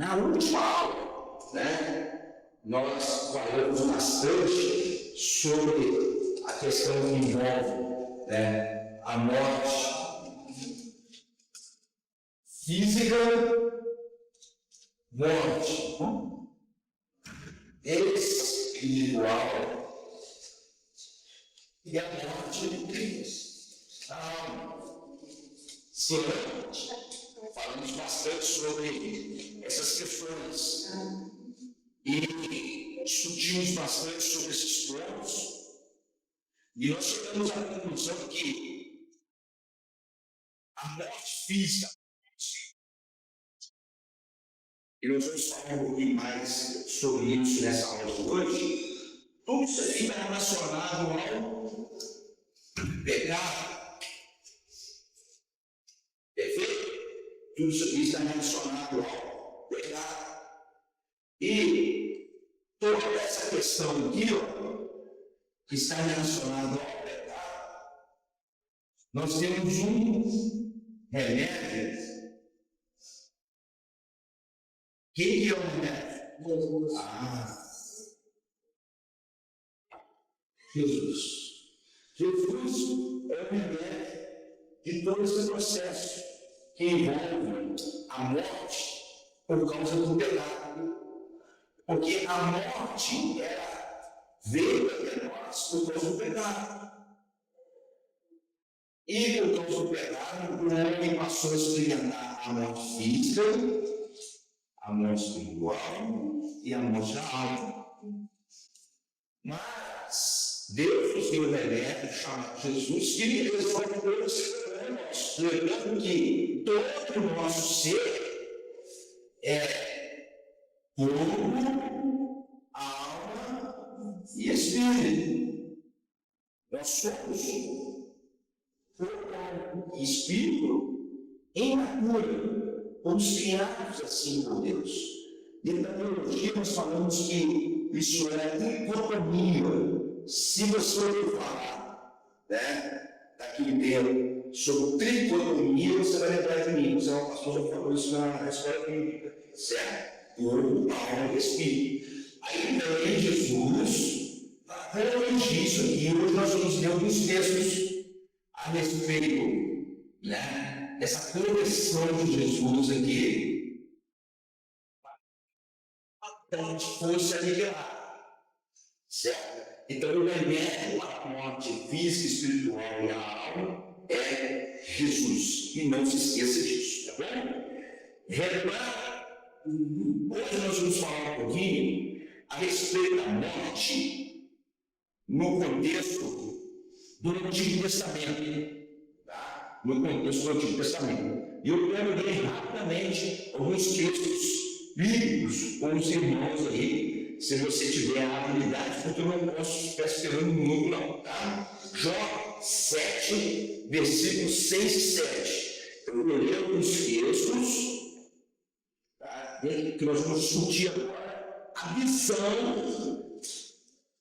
Na última aula, né, nós falamos bastante sobre a questão que envolve, né, a morte física, morte espiritual e a morte falamos bastante sobre essas questões e discutimos bastante sobre esses pontos e nós chegamos à conclusão que a morte física, e nós vamos falar um pouquinho mais sobre isso nessa aula de hoje, tudo isso aqui está relacionado ao pecado. Perfeito? Tudo isso aqui está relacionado ao pecado. E toda essa questão aqui, que está relacionada ao pecado, nós temos um remédio. Quem que é o remédio? Jesus. Jesus é o remédio de todo esse processo que envolve a morte por causa do pecado. Porque a morte veio até nós por causa do pecado. E por causa do pecado, o homem passou a experimentar a morte física, a morte espiritual e a morte da alma. Mas Deus nos deu um remédio chamado Jesus que resolve todos os problemas. Lembrando que todo o nosso ser é corpo, alma e espírito. Nós somos corpo, alma e espírito em natura. Fomos criados assim por Deus. Dentro da teologia nós falamos que isso é dicotomia. Se você ouvir falar, né, daqui dentro sobre tricotomia, você vai lembrar de mim. O pastor já falou isso na escola bíblica, certo? Corpo, alma e espírito. Aí vem Jesus para corrigir isso aqui. Hoje nós vamos ler alguns textos a respeito, né, essa correção de Jesus aqui, para que a gente fosse aliviado, certo? Então, o remédio para a morte física, espiritual e a alma é Jesus. E não se esqueça disso, tá bom? Hoje nós vamos falar um pouquinho a respeito da morte no contexto do Antigo Testamento. No contexto do Antigo Testamento. E eu quero ler rapidamente alguns textos bíblicos com os irmãos aí, se você tiver a habilidade, porque eu não posso ficar esperando muito, não, tá? Jó 7, versículos 6 e 7. Eu vou ler alguns textos, tá? Que nós vamos discutir agora a visão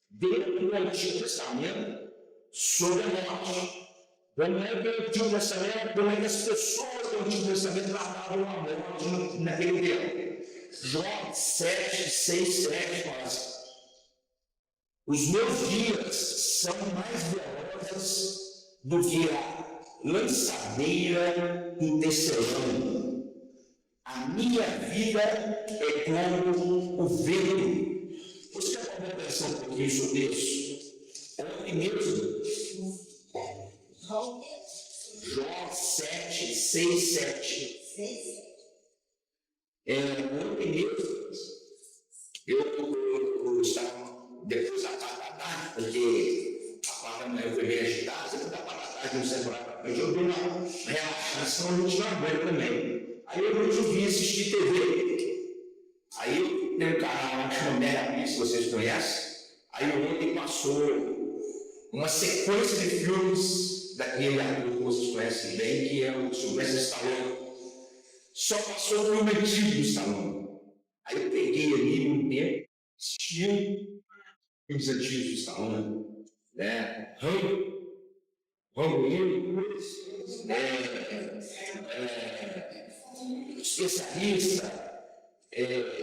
dentro do Antigo Testamento sobre a morte. Como é que o Antigo Testamento, como é que as pessoas do Antigo Testamento tratavam a morte naquele tempo? Jó 7, 6, 7 fala assim: os meus dias são mais velozes do que a lançadeira do tecelão. A minha vida é como o vento. Você já pode pensar um pouquinho sobre isso? Ontem mesmo. Jó 7, 6, 7. Ontem mesmo, eu estava depois da parte da tarde, porque a parte da manhã foi bem agitada, sempre da parte da tarde, não sei lá, mas eu dei uma relaxação, a gente não aguenta também. Aí eu resolvi assistir TV. Aí tem um canal lá que chama Mega, se vocês conhecem. Aí ontem passou uma sequência de filmes daquele ator que vocês conhecem bem, que é o Sylvester Stallone. Só passou o filme antigo do Stallone. Aí eu peguei ali um tempo, assisti filmes antigos do Stallone, né? Rambo 1, Especialista,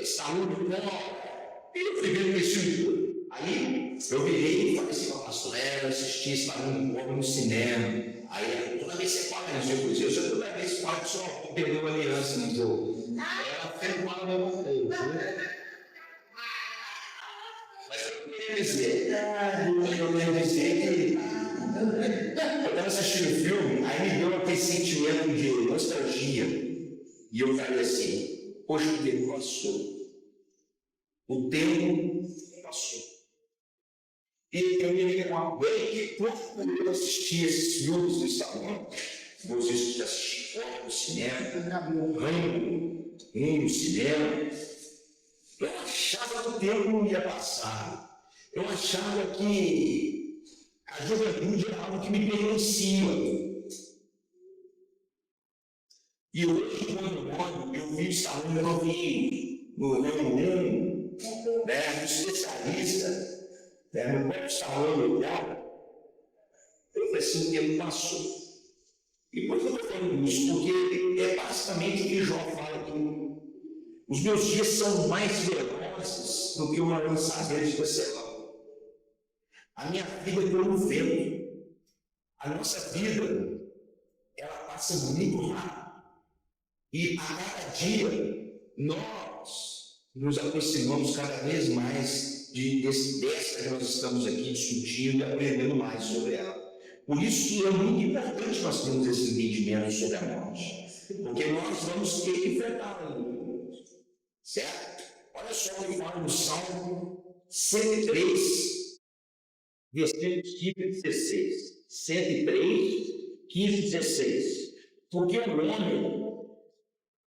saúde, e eu fui vendo esse filme. Aí eu virei e falei assim, pastor, eu assisti esse barulho no cinema. Aí toda vez que você fala isso, eu já toda vez que falo que só perdeu a aliança no jogo. Ela sempre fala a mesma coisa. Mas eu queria dizer, que eu estava assistindo o filme, aí me deu aquele sentimento de nostalgia. E eu falei assim, poxa, o tempo passou. O tempo passou. E eu me lembro bem que quando eu assisti esses filmes do Stallone, vocês já assistiram no cinema, no cinema, eu achava que o tempo não ia passar. Eu achava que a juventude era algo que me pertencia. E hoje, quando eu olho, eu vi o Stallone novinho, no ano 1, no especialista, no próprio Stallone legal. Eu falei assim, o tempo passou. E por que eu estou falando isso? Porque é basicamente o que Jó fala aqui. Os meus dias são mais velozes do que uma lançadeira de tecelão. A minha vida é como um vento. A nossa vida, ela passa muito rápido. E a cada dia, nós nos aproximamos cada vez mais dessa que nós estamos aqui discutindo e aprendendo mais sobre ela. Por isso que é muito importante nós termos esse entendimento sobre a morte. Porque nós vamos ter que enfrentá-la. Certo? Olha só o que fala no Salmo 103, versículos 15 e 16. 103, 15 e 16. Porque o homem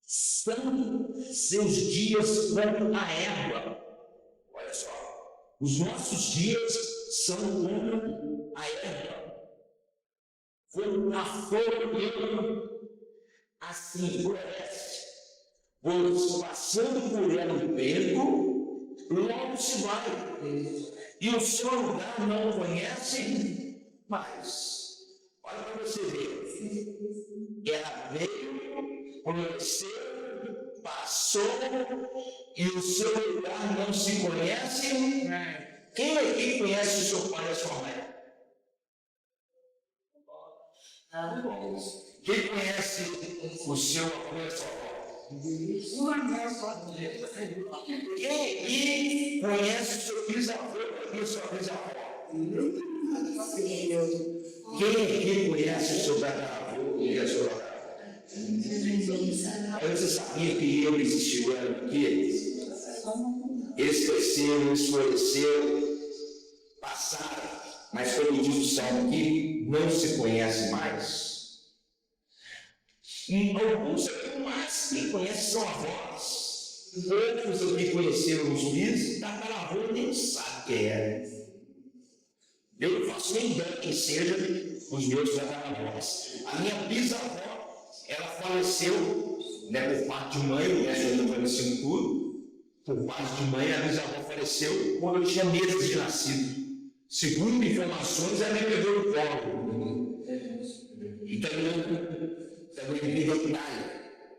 são seus dias como a erva. Olha só, os nossos dias são como a erva, como a flor do campo, assim floresce, pois passando por ela o vento, logo se vai, e o seu lugar não o conhece mais. Olha para você ver, ela veio, floresceu, passou, e o seu lugar não se conhece. Quem aqui conhece o seu pai e a sua mãe? Quem conhece o seu avô e a sua avó? Quem aqui conhece o seu bisavô e a sua bisavó? Quem aqui conhece o seu tataravô e a sua tataravó? Você sabia que eles estiveram aqui? Eles cresceram, eles floresceram, passaram, mas como diz o Salmo aqui, não se conhece mais. E alguns aqui mais que conhecem são avós. Outros aqui conheceram os bis, tataravô nem sabe quem é. Eu não faço nem ideia quem seja os meus tataravós. A minha bisavó, ela faleceu, por parte de mãe, eu estou falecendo tudo. Por parte de mãe, a bisavó faleceu quando eu tinha meses de nascido. Segundo informações, ela me pegou no colo. E também me deu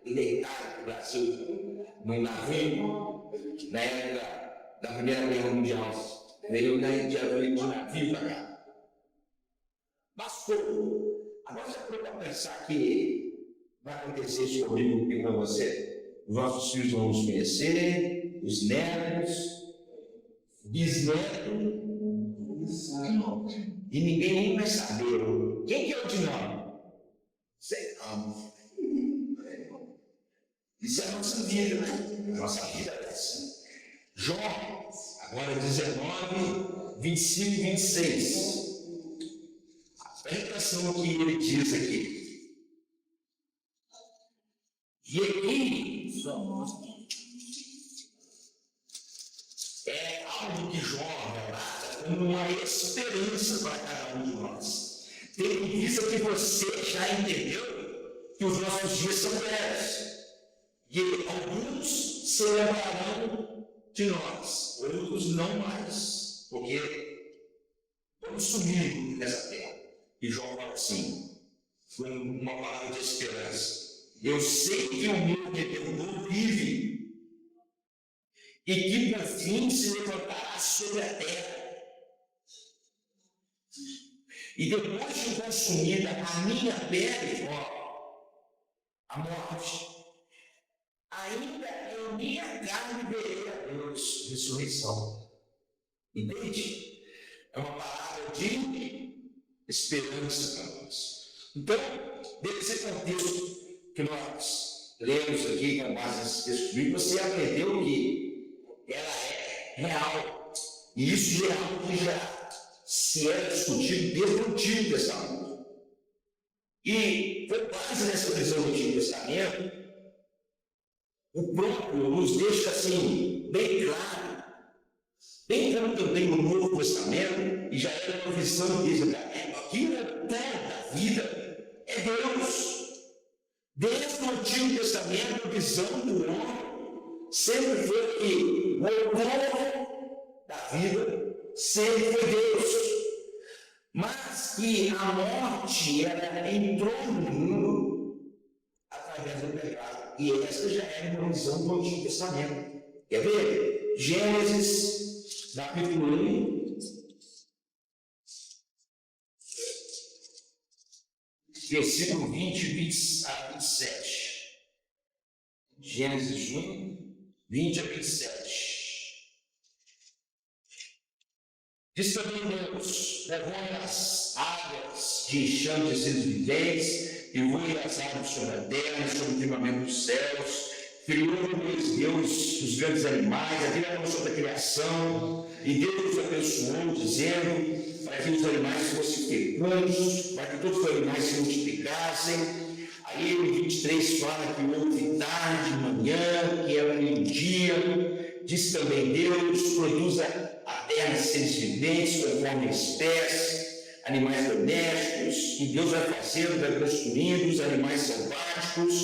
deitado no Brasil, num navio, na época da Primeira Guerra Mundial. Veio de navio para cá. Bastou. Agora você pode pensar que vai acontecer isso comigo e com você. Os nossos filhos vão nos conhecer, os netos, bisnetos, e ninguém nem vai saber. Quem que é o de nome? Sei não. Isso é a nossa vida, né? A nossa vida é essa. Jó, agora 19, 25 e 26. Presta atenção no que ele diz aqui. E aqui é algo que Jó relata como uma esperança para cada um de nós. Tendo em vista que você já entendeu que os nossos dias são breves. E alguns se lembrarão de nós, outros não mais, porque vamos sumir nessa terra. E Jó fala assim, foi uma palavra de esperança. Eu sei que o meu Redentor vive, e que por fim se levantará sobre a terra. E depois de consumida a minha pele, a morte, ainda em minha carne verei a Deus, ressurreição. Entende? É uma palavra de esperança para nós. Então, desse contexto que nós lemos aqui com base nesse texto bíblico, você aprendeu que ela é real. E isso já é algo que já se era discutido desde o Antigo Testamento. E com base nessa visão do Antigo Testamento, o próprio nos deixa assim, bem claro, bem como também no Novo Testamento, e já era uma visão de Israel, aquilo é toda a vida, é Deus. Desde o Antigo Testamento, a visão do homem sempre foi que o autor da vida sempre foi Deus. Mas que a morte, ela entrou no mundo através do pecado. E essa já é uma visão do Antigo Testamento. Quer ver? Gênesis, capítulo 1, versículo 20 a 27. Gênesis 1, 20 a 27. Diz também Deus: levou as águas de enxame de seres viventes, e voe as águas sobre a terra, sobre o firmamento dos céus. Criou Deus os grandes animais, havia sobre a criação, e Deus os abençoou, dizendo para que os animais fossem fecundos, para que todos os animais se multiplicassem. Aí o 23 fala que houve tarde, manhã, que era meio-dia. Diz também Deus: produza a terra seres viventes, conforme a espécie, animais domésticos, e Deus vai fazendo, vai construindo os animais selváticos,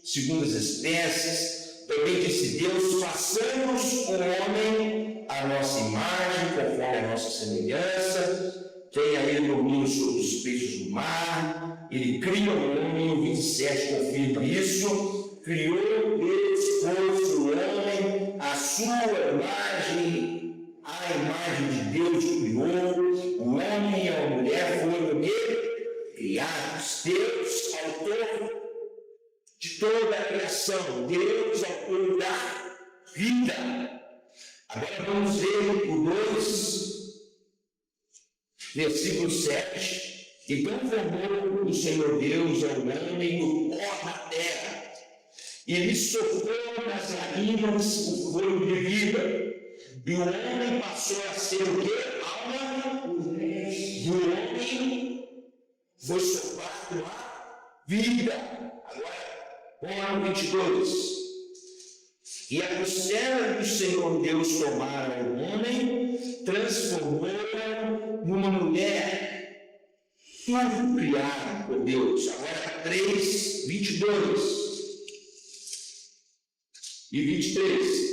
segundo as espécies. Também disse Deus: façamos o homem à nossa imagem, conforme a nossa semelhança. Tenha ele domínio sobre os peixes do mar. Ele cria o homem, o 27 confirma isso. Criou Deus, pois, o homem, a sua imagem, a imagem de Deus criou. O homem e a mulher foram criados. Deus, autor de toda a criação, Deus, autor da vida. Agora vamos ver o 2, versículo 7. Então formou o Senhor Deus ao homem do pó da terra, e lhe soprou nas narinas o fôlego de vida, e o homem passou a ser o quê? Alma. E o homem foi soprado a vida. Agora, vamos ao 22. E a costela do Senhor Deus tomaram o homem, transformou-o numa mulher, tudo criado por Deus. Agora 3, 22 e 23.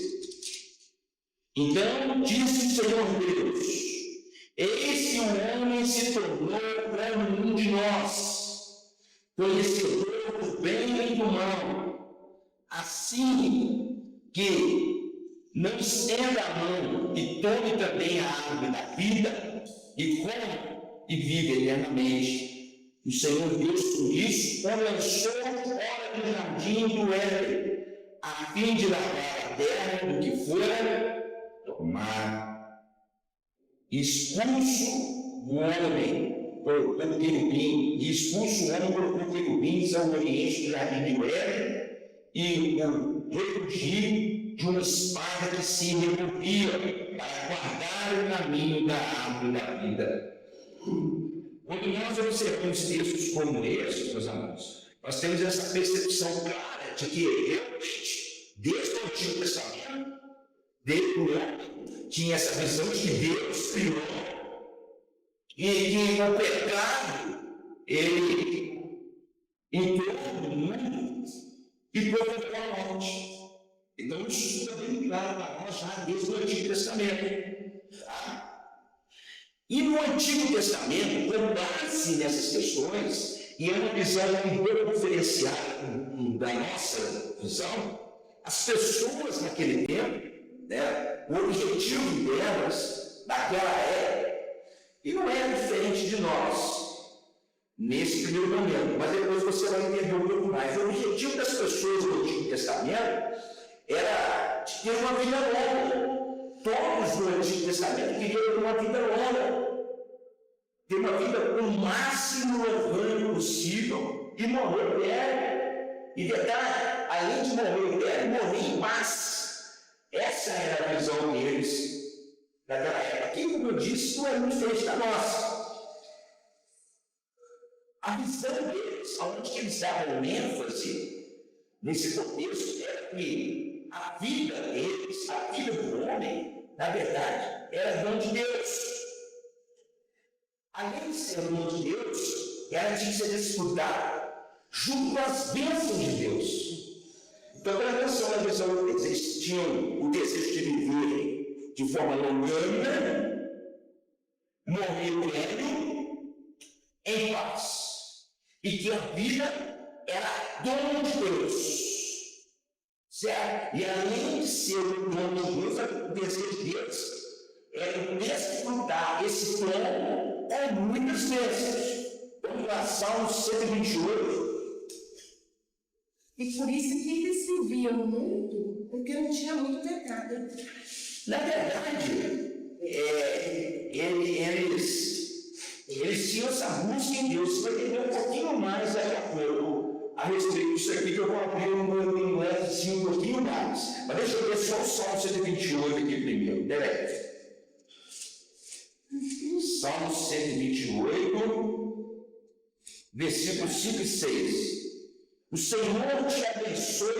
Então disse o Senhor Deus: eis que o homem se tornou como um de nós, conhecedor do bem e do mal, assim que não estenda a mão e tome também a árvore da vida, e coma e vive eternamente. O Senhor Deus, por isso, o lançou fora do jardim do Éden, a fim de lavar a terra do que fora tomado. Expulso o homem por querubim, e expulso o homem por querubins ao oriente do jardim do Éden, e o refugi de uma espada que se removia para guardar o caminho da árvore da vida. Quando nós observamos textos como esses, meus amados, nós temos essa percepção clara de que realmente, desde o Antigo Testamento, desde o homem, tinha essa visão de que Deus criou e que o pecado, ele entrou no mundo e provocou a morte. Então, isso fica bem claro para nós já desde o Antigo Testamento. Tá? E no Antigo Testamento, com base nessas questões, e é uma visão um pouco diferenciada da nossa visão, as pessoas naquele tempo né? O objetivo delas, naquela época, e não era diferente de nós, nesse primeiro momento, mas depois você vai entender um pouco mais. O objetivo das pessoas do Antigo Testamento era de ter uma vida longa. Todos no Antigo Testamento queriam ter uma vida longa, ter uma vida o máximo orgânico possível e morrer velho. E detalhe, além de morrer velho, morrer em paz. Essa era a visão deles daquela época. Aqui, como eu disse, não é muito diferente da nossa. A visão deles, onde eles davam ênfase nesse contexto, era que a vida deles, a vida do homem, na verdade, era dom de Deus. Além de ser dom de Deus, ela tinha que ser desfrutada junto com as bênçãos de Deus. Então, presta atenção na visão deles. Eles tinham o desejo de viver de forma longânima, morrer velho, em paz. E que a vida era dom de Deus. Certo? E além de ser o dom de Deus, o desejo de Deus era desfrutar esse dom com muitas vezes. Vamos lá, Salmo 128. E por isso que eles viviam muito, porque não tinha muito pecado. Na verdade, eles tinham essa busca em Deus. Você vai entender um pouquinho mais daqui a pouco a respeito disso aqui, que eu vou abrir um inglês um pouquinho mais. Mas deixa eu ver só o Salmo 128 aqui primeiro. Delete. Salmo 128, versículos 5 e 6. O Senhor te abençoe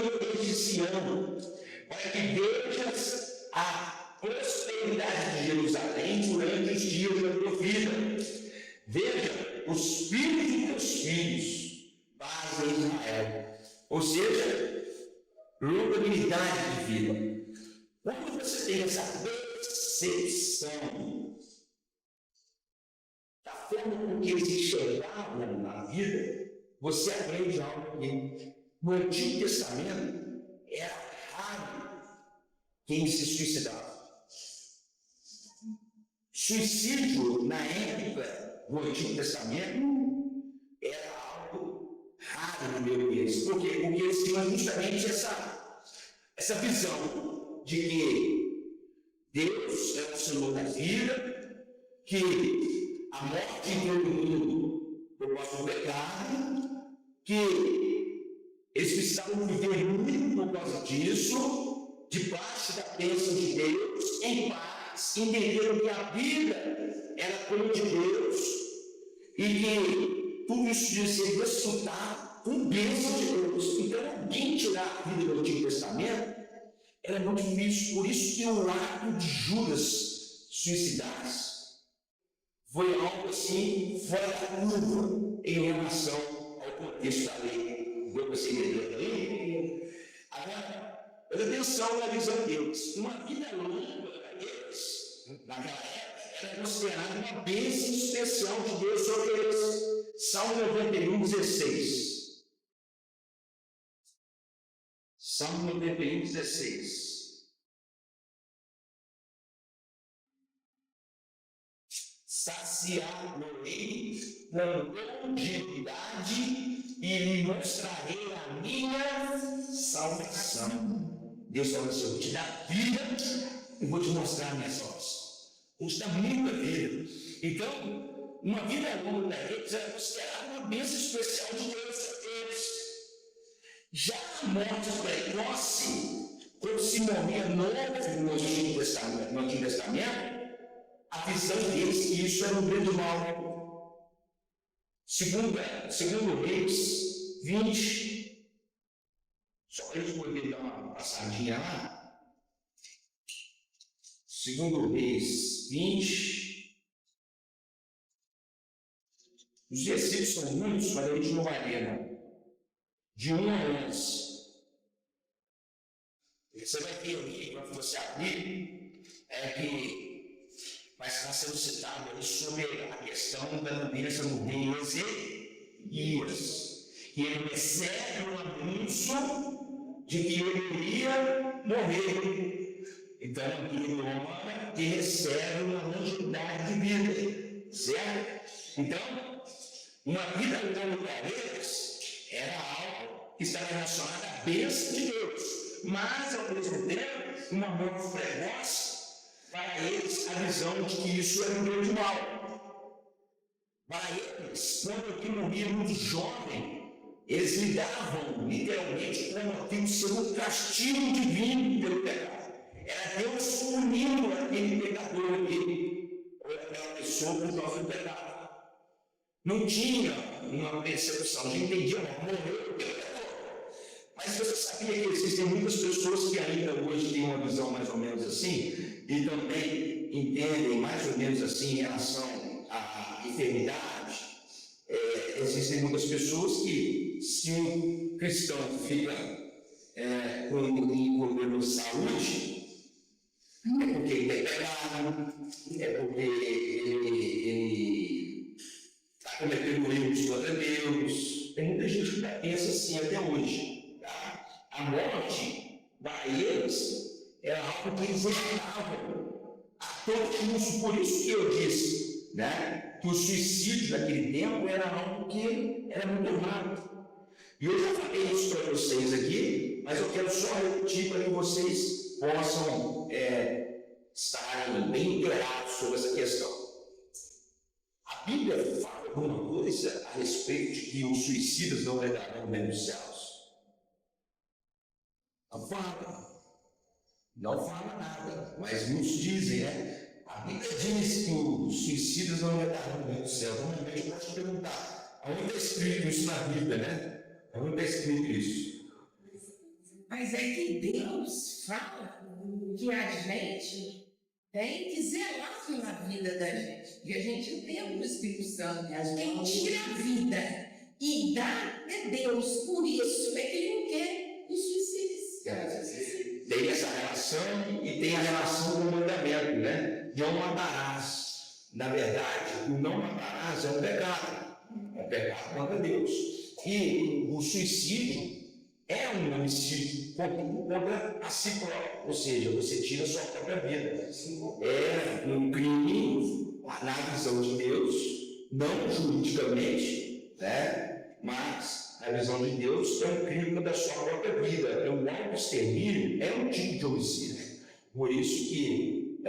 esse ano, para que vejas a prosperidade de Jerusalém durante os dias da tua vida. Veja os filhos de teus filhos, paz em Israel. Ou seja, longanimidade de vida. Quando você tem essa percepção da forma com que eles enxergavam na vida, você aprende algo aqui. No Antigo Testamento, era raro quem se suicidava. Suicídio, na época do Antigo Testamento, era algo raro no meio deles, porque eles tinham justamente essa visão de que Deus é o Senhor da vida, que a morte de todo mundo por causa do pecado, que eles precisavam viver muito por causa disso, debaixo da bênção de Deus, em paz, entendendo que a vida era plano de Deus e que tudo isso devia ser desfrutado com bênção de Deus. Então, alguém tirar a vida do Antigo Testamento era muito difícil, por isso que o ato de Judas suicidar-se foi algo assim fora da curva em relação ao contexto da lei. Deu para você entender aí? Agora, presta atenção na visão deles. Uma vida longa para eles, naquela época, era considerada uma bênção especial de Deus sobre eles. Salmo 91, 16. Salmo 91, 16. Saciar-me-ei com longevidade e lhe mostrarei a minha salvação. Deus fala assim: eu vou te dar vida e vou te mostrar a minha salvação. Vou te dar muita vida. Então, uma vida longa da gente é considerada uma bênção especial de Deus para eles. Já a morte precoce, quando se morria novo no Antigo Testamento, a visão deles que isso era um grande mal. Segundo Reis 20, só para a gente poder dar uma passadinha lá. Segundo Reis 20, os versículos são muitos, mas a gente não vai ler, não. De 1 a 11. Você vai ter ali, quando você abrir, que vai estar sendo citado ali sobre a questão da doença do rei Ezequias. E ele recebe um anúncio de que ele iria morrer. Então, humana que recebe uma longevidade de vida, certo? Então, uma vida longa para eles era algo que estava relacionado à bênção de Deus, mas, ao mesmo tempo, uma morte precoce, para eles, a visão de que isso era um grande mal. Para eles, quando alguém morria muito jovem, eles lidavam literalmente com aquilo sendo um castigo divino pelo pecado. Era Deus punindo aquele pecador ali, ou aquela pessoa por causa do pecado. Não tinha uma percepção, não entendia, morreu pelo pecador. Mas você sabia que existem muitas pessoas que ainda hoje têm uma visão mais ou menos assim, e também entendem mais ou menos assim em relação à enfermidade. Existem muitas pessoas que, se um cristão fica com um problema de saúde, é porque ele tem pecado, é porque ele está cometendo erros contra Deus. Tem muita gente que pensa assim até hoje. Tá? A morte, para eles, era algo que eles evitavam a todo custo. Por isso que eu disse, né, que o suicídio naquele tempo era algo que era muito raro. E eu já falei isso para vocês aqui, mas eu quero só repetir para que vocês possam estarem bem inteirados sobre essa questão. A Bíblia fala alguma coisa a respeito de que os suicidas não herdarão o reino dos céus? Não fala. Não fala nada, mas muitos dizem, né? A Bíblia diz que os suicidas não herdarão o reino dos céus. Normalmente eu posso te perguntar, aonde está escrito isso na Bíblia, né? Aonde está escrito isso? Mas é que Deus fala que a gente tem que zelar pela vida da gente. E a gente tem o Espírito Santo. Quem tira a vida e dá é Deus. Por isso é que Ele não quer os suicidas. Tem essa relação e tem a relação com o mandamento, né? Não matarás. Na verdade, o não matarás é um pecado. É um pecado contra Deus. E o suicídio é um homicídio contra a si próprio. Ou seja, você tira a sua própria vida. É um crime na visão de Deus, não juridicamente, né? Mas a visão de Deus é um crime da sua própria vida. O auto-extermínio é um tipo de homicídio. Por isso que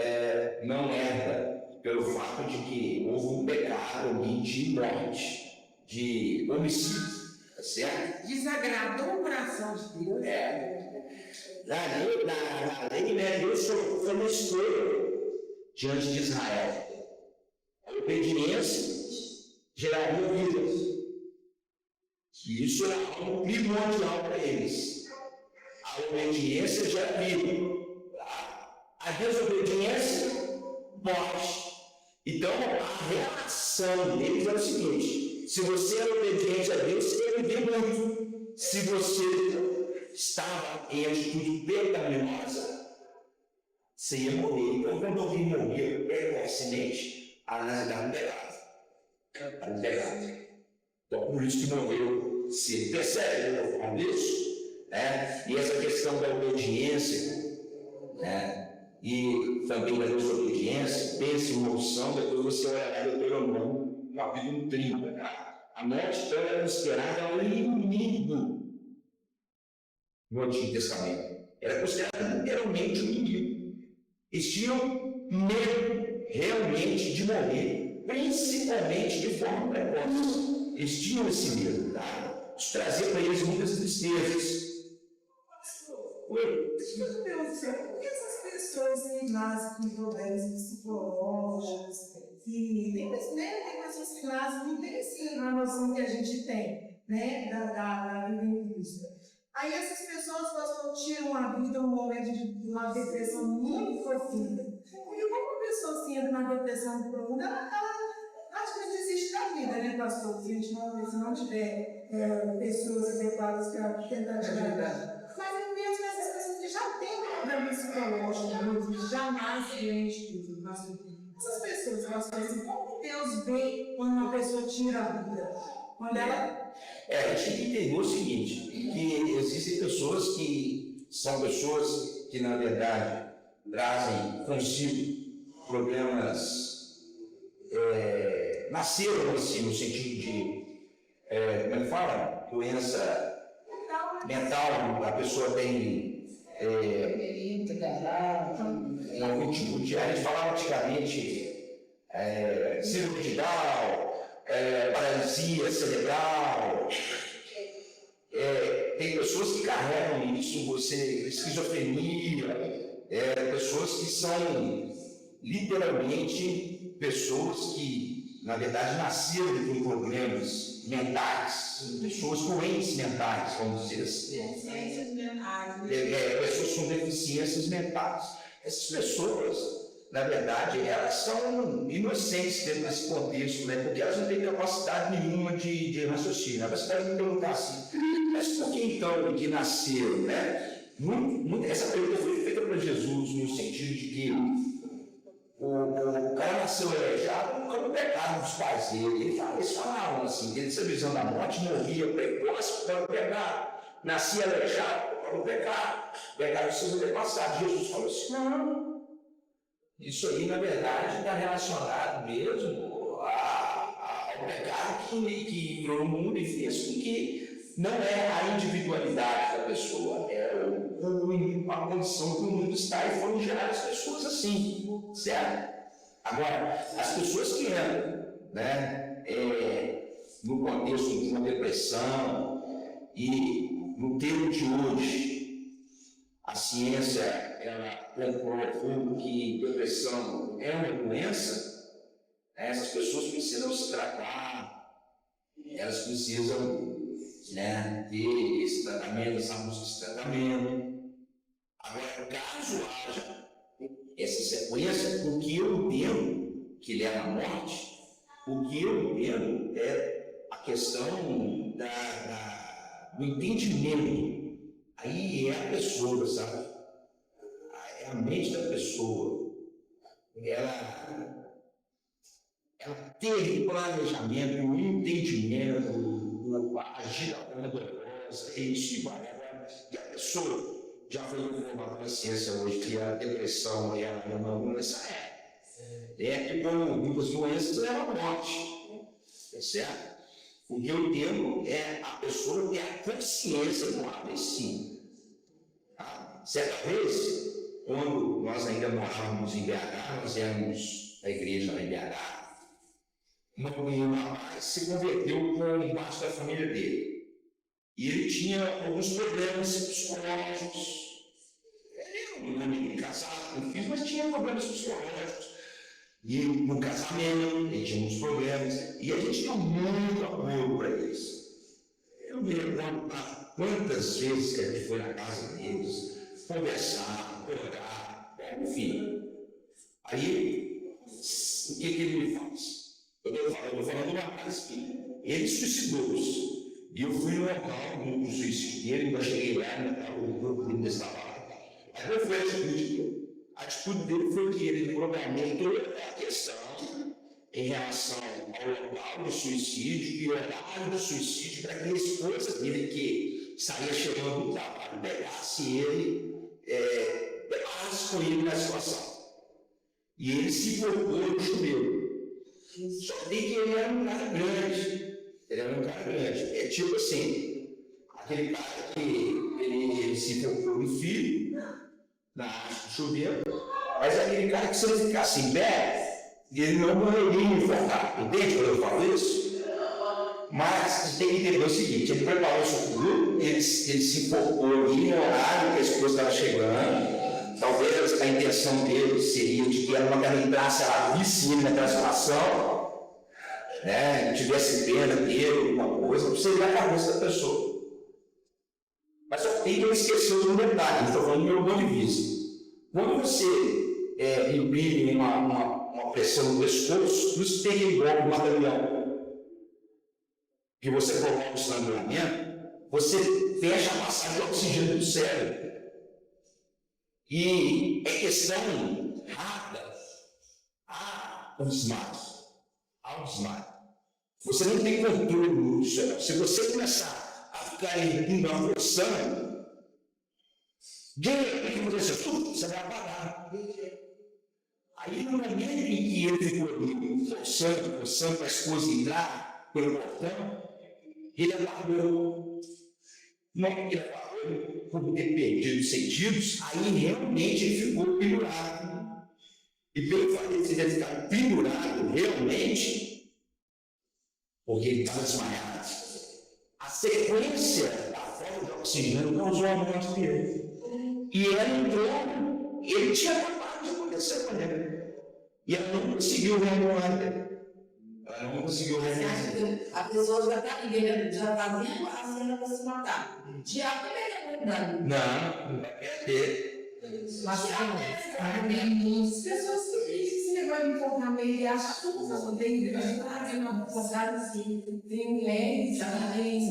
não herda pelo fato de que houve um pecado de morte, de homicídio. Tá certo? Desagradou o coração de Deus. Na lei, né, Deus foi uma escolha diante de Israel. A obediência geraria vida. E isso era algo primordial para eles. A obediência gera vida. A desobediência, morte. Então, a relação deles é o seguinte: se você era obediente a Deus, você ia viver muito. Se você estava em atitude pecaminosa, você ia morrer. Então, quando alguém morria precocemente, a ansiedade não pegava. Então, por isso que morreu. Se percebe a Deus, né? E essa questão da obediência, né? E também da desobediência, pense em uma opção, depois você olha a Deuteronômio, capítulo 30. A morte então era considerada um inimigo no Antigo Testamento. Era considerada literalmente um inimigo. Eles tinham medo realmente de morrer, principalmente de forma precoce. Eles tinham esse medo, tá? Isso trazia para eles muitas tristezas. Oi? Deus, por que essas pessoas que nascem com problemas psicológicos, que tem pessoas que nascem, não tem assim a noção que a gente tem, né, da vida em Cristo. Aí essas pessoas, quando tiram a vida um momento de uma depressão muito profunda. E como uma pessoa assim entra na depressão profunda, ela praticamente desiste da vida, né, pastor? Se a gente não tiver pessoas adequadas para tentar ajudar. Mas mesmo essas pessoas que já têm problema psicológico, já nascem doentes, essas pessoas, assim, como Deus vê quando uma pessoa tira a vida? Quando ela... A gente tem que entender o seguinte, que existem pessoas que são pessoas que, na verdade, trazem consigo problemas, nasceram assim, no sentido de, como é que fala? Doença mental, a pessoa tem algum tipo de, a gente falava antigamente, síndrome de Down, paralisia cerebral, tem pessoas que carregam isso em você, esquizofrenia, pessoas que são literalmente pessoas que, na verdade, nasceram com problemas mentais, pessoas doentes mentais, vamos dizer assim. Deficiências mentais. Pessoas com deficiências mentais. Essas pessoas, na verdade, elas são inocentes dentro desse contexto, né? Porque elas não têm capacidade nenhuma de raciocínio. A pessoa deve perguntar assim, mas por que então que nasceram, né? Essa pergunta foi feita para Jesus no sentido de que o cara nasceu aleijado por causa do pecado dos pais dele. Eles falavam assim, que ele tinha visão da morte, morria precoce por causa do pecado. Nascia aleijado por causa do pecado. Pegaram os seus antepassados. Jesus falou assim, não. Isso aí, na verdade, está relacionado mesmo ao pecado que entrou no mundo e fez com que não é a individualidade da pessoa, é a condição que o mundo está e foram geradas pessoas assim, certo? Agora, as pessoas que entram, né, no contexto de uma depressão e no termo de hoje, a ciência ela comprovou que depressão é uma doença, essas pessoas precisam se tratar, elas precisam, né, ter esse tratamento, essa busca desse tratamento. Agora, caso haja essa sequência, o que eu entendo que leva à morte, o que eu entendo é a questão do entendimento. Aí é a pessoa, sabe? É a mente da pessoa. Ela teve planejamento, um entendimento, agir da forma dolorosa, isso e vai. E a pessoa já foi informada na ciência hoje que a depressão é uma doença. Como muitas doenças levam à morte. É certo? O que eu entendo é a pessoa ter a consciência do AVC. Tá? Certa vez, quando nós ainda morávamos em BH, nós éramos da igreja em BH, um rapaz se converteu com parte da família dele. E ele tinha alguns problemas psicológicos. Ele era um homem casado, com filhos, mas tinha problemas psicológicos. E no casamento, ele tinha uns problemas. E a gente deu muito apoio para eles. Eu me lembro quantas vezes que a gente foi na casa deles, conversar, orar, enfim. Aí, o que ele me faz? Eu estou falando uma casa que ele suicidou-se. E eu fui no local do suicídio dele, quando eu cheguei lá, o grupo dele estava lá. Mas qual foi a atitude dele? A atitude dele foi que ele programou toda a questão em relação ao local do suicídio e o horário do suicídio para que a esposa dele, que saía chegando do trabalho, pegasse ele, pegasse com ele na situação. E ele se envolveu no chuveiro. Só que ele era um cara grande. Ele era um cara grande. É tipo assim, aquele cara que ele se envolveu no filho, na arte do chuveiro, mas aquele cara que se ele ficasse em pé, ele não morreria enforcado. Entende quando eu falo isso? Mas tem que entender o seguinte, ele preparou o socorro, ele se enforcou ali no horário que a esposa estava chegando. Talvez a intenção dele seria de que ela não entrasse lá em naquela situação, né, tivesse pena dele, alguma coisa, não seria a cabeça da pessoa. Mas só tem que eu esquecer de um detalhe, estou falando do meu ponto de vista. Quando você imprime uma pressão no pescoço, isso tem igual um material que você coloca no estrangulamento, você fecha a passagem de oxigênio do cérebro. E é questão rápida ao desmaio. Você não tem controle disso. Se você começar a ficar indo na pressão, Dinheiro, o que aconteceu? Tudo, você vai apagar. Aí, no momento em que ele ficou ali, forçando para a esposa entrar pelo portão, ele alargou. Não que ele alargou, por ter perdido os sentidos, aí realmente ele ficou pendurado. E pelo fato de ele ter ficado pendurado, realmente, porque ele estava desmaiado, a sequência da falta de oxigênio causou a morte dele. E ela entrou, ele tinha acabado de acontecer com ele. E ela não conseguiu reanimar ele. Ela não conseguiu reanimar ele. A pessoa já está vendo, já está vendo a cena para se matar. Diabo é verdade. Não vai ter. Mas as pessoas que se negócio de informar meio acham que não tem uma sociedade assim, tem mulheres, tem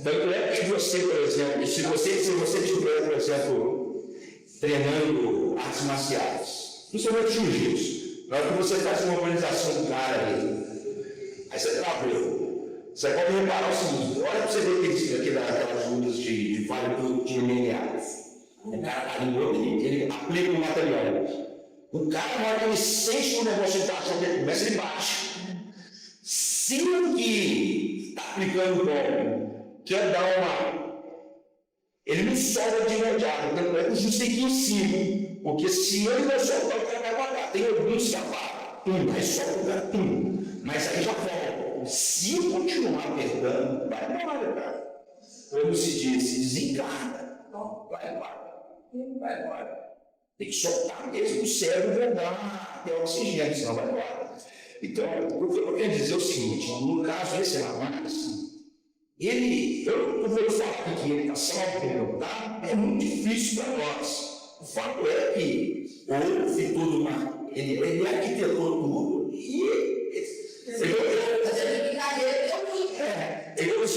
Tanto é que você, por exemplo, se você estiver, por exemplo, treinando artes marciais, principalmente jiu-jitsu, na hora que você faz uma organização do cara ali, aí você travou. Você pode reparar o seguinte: olha para você ver aquelas lutas de vale de MMA. O cara está ali, ele aplica o material. O cara, na hora que ele sente o negócio de ação dele, começa, ele bate. Se o que está aplicando o golpe quer dar uma. Ele não solta de imediato, tanto é que o juiz tem que ir em cima, porque se ele não soltar, o cara vai guardar. Tem alguns que apagam, aí solta o cara, mas aí já volta. Se continuar apertando, vai embora, cara. Como se diz, desencarna. Não, vai embora. Tem que soltar mesmo o cérebro e dar até o oxigênio, senão vai embora. Então, o que eu quero dizer é o seguinte: no caso desse rapaz, eu vou falar que ele está salvo, ele não está, é muito difícil para nós. O fato é que houve toda uma. Ele arquitetou tudo e.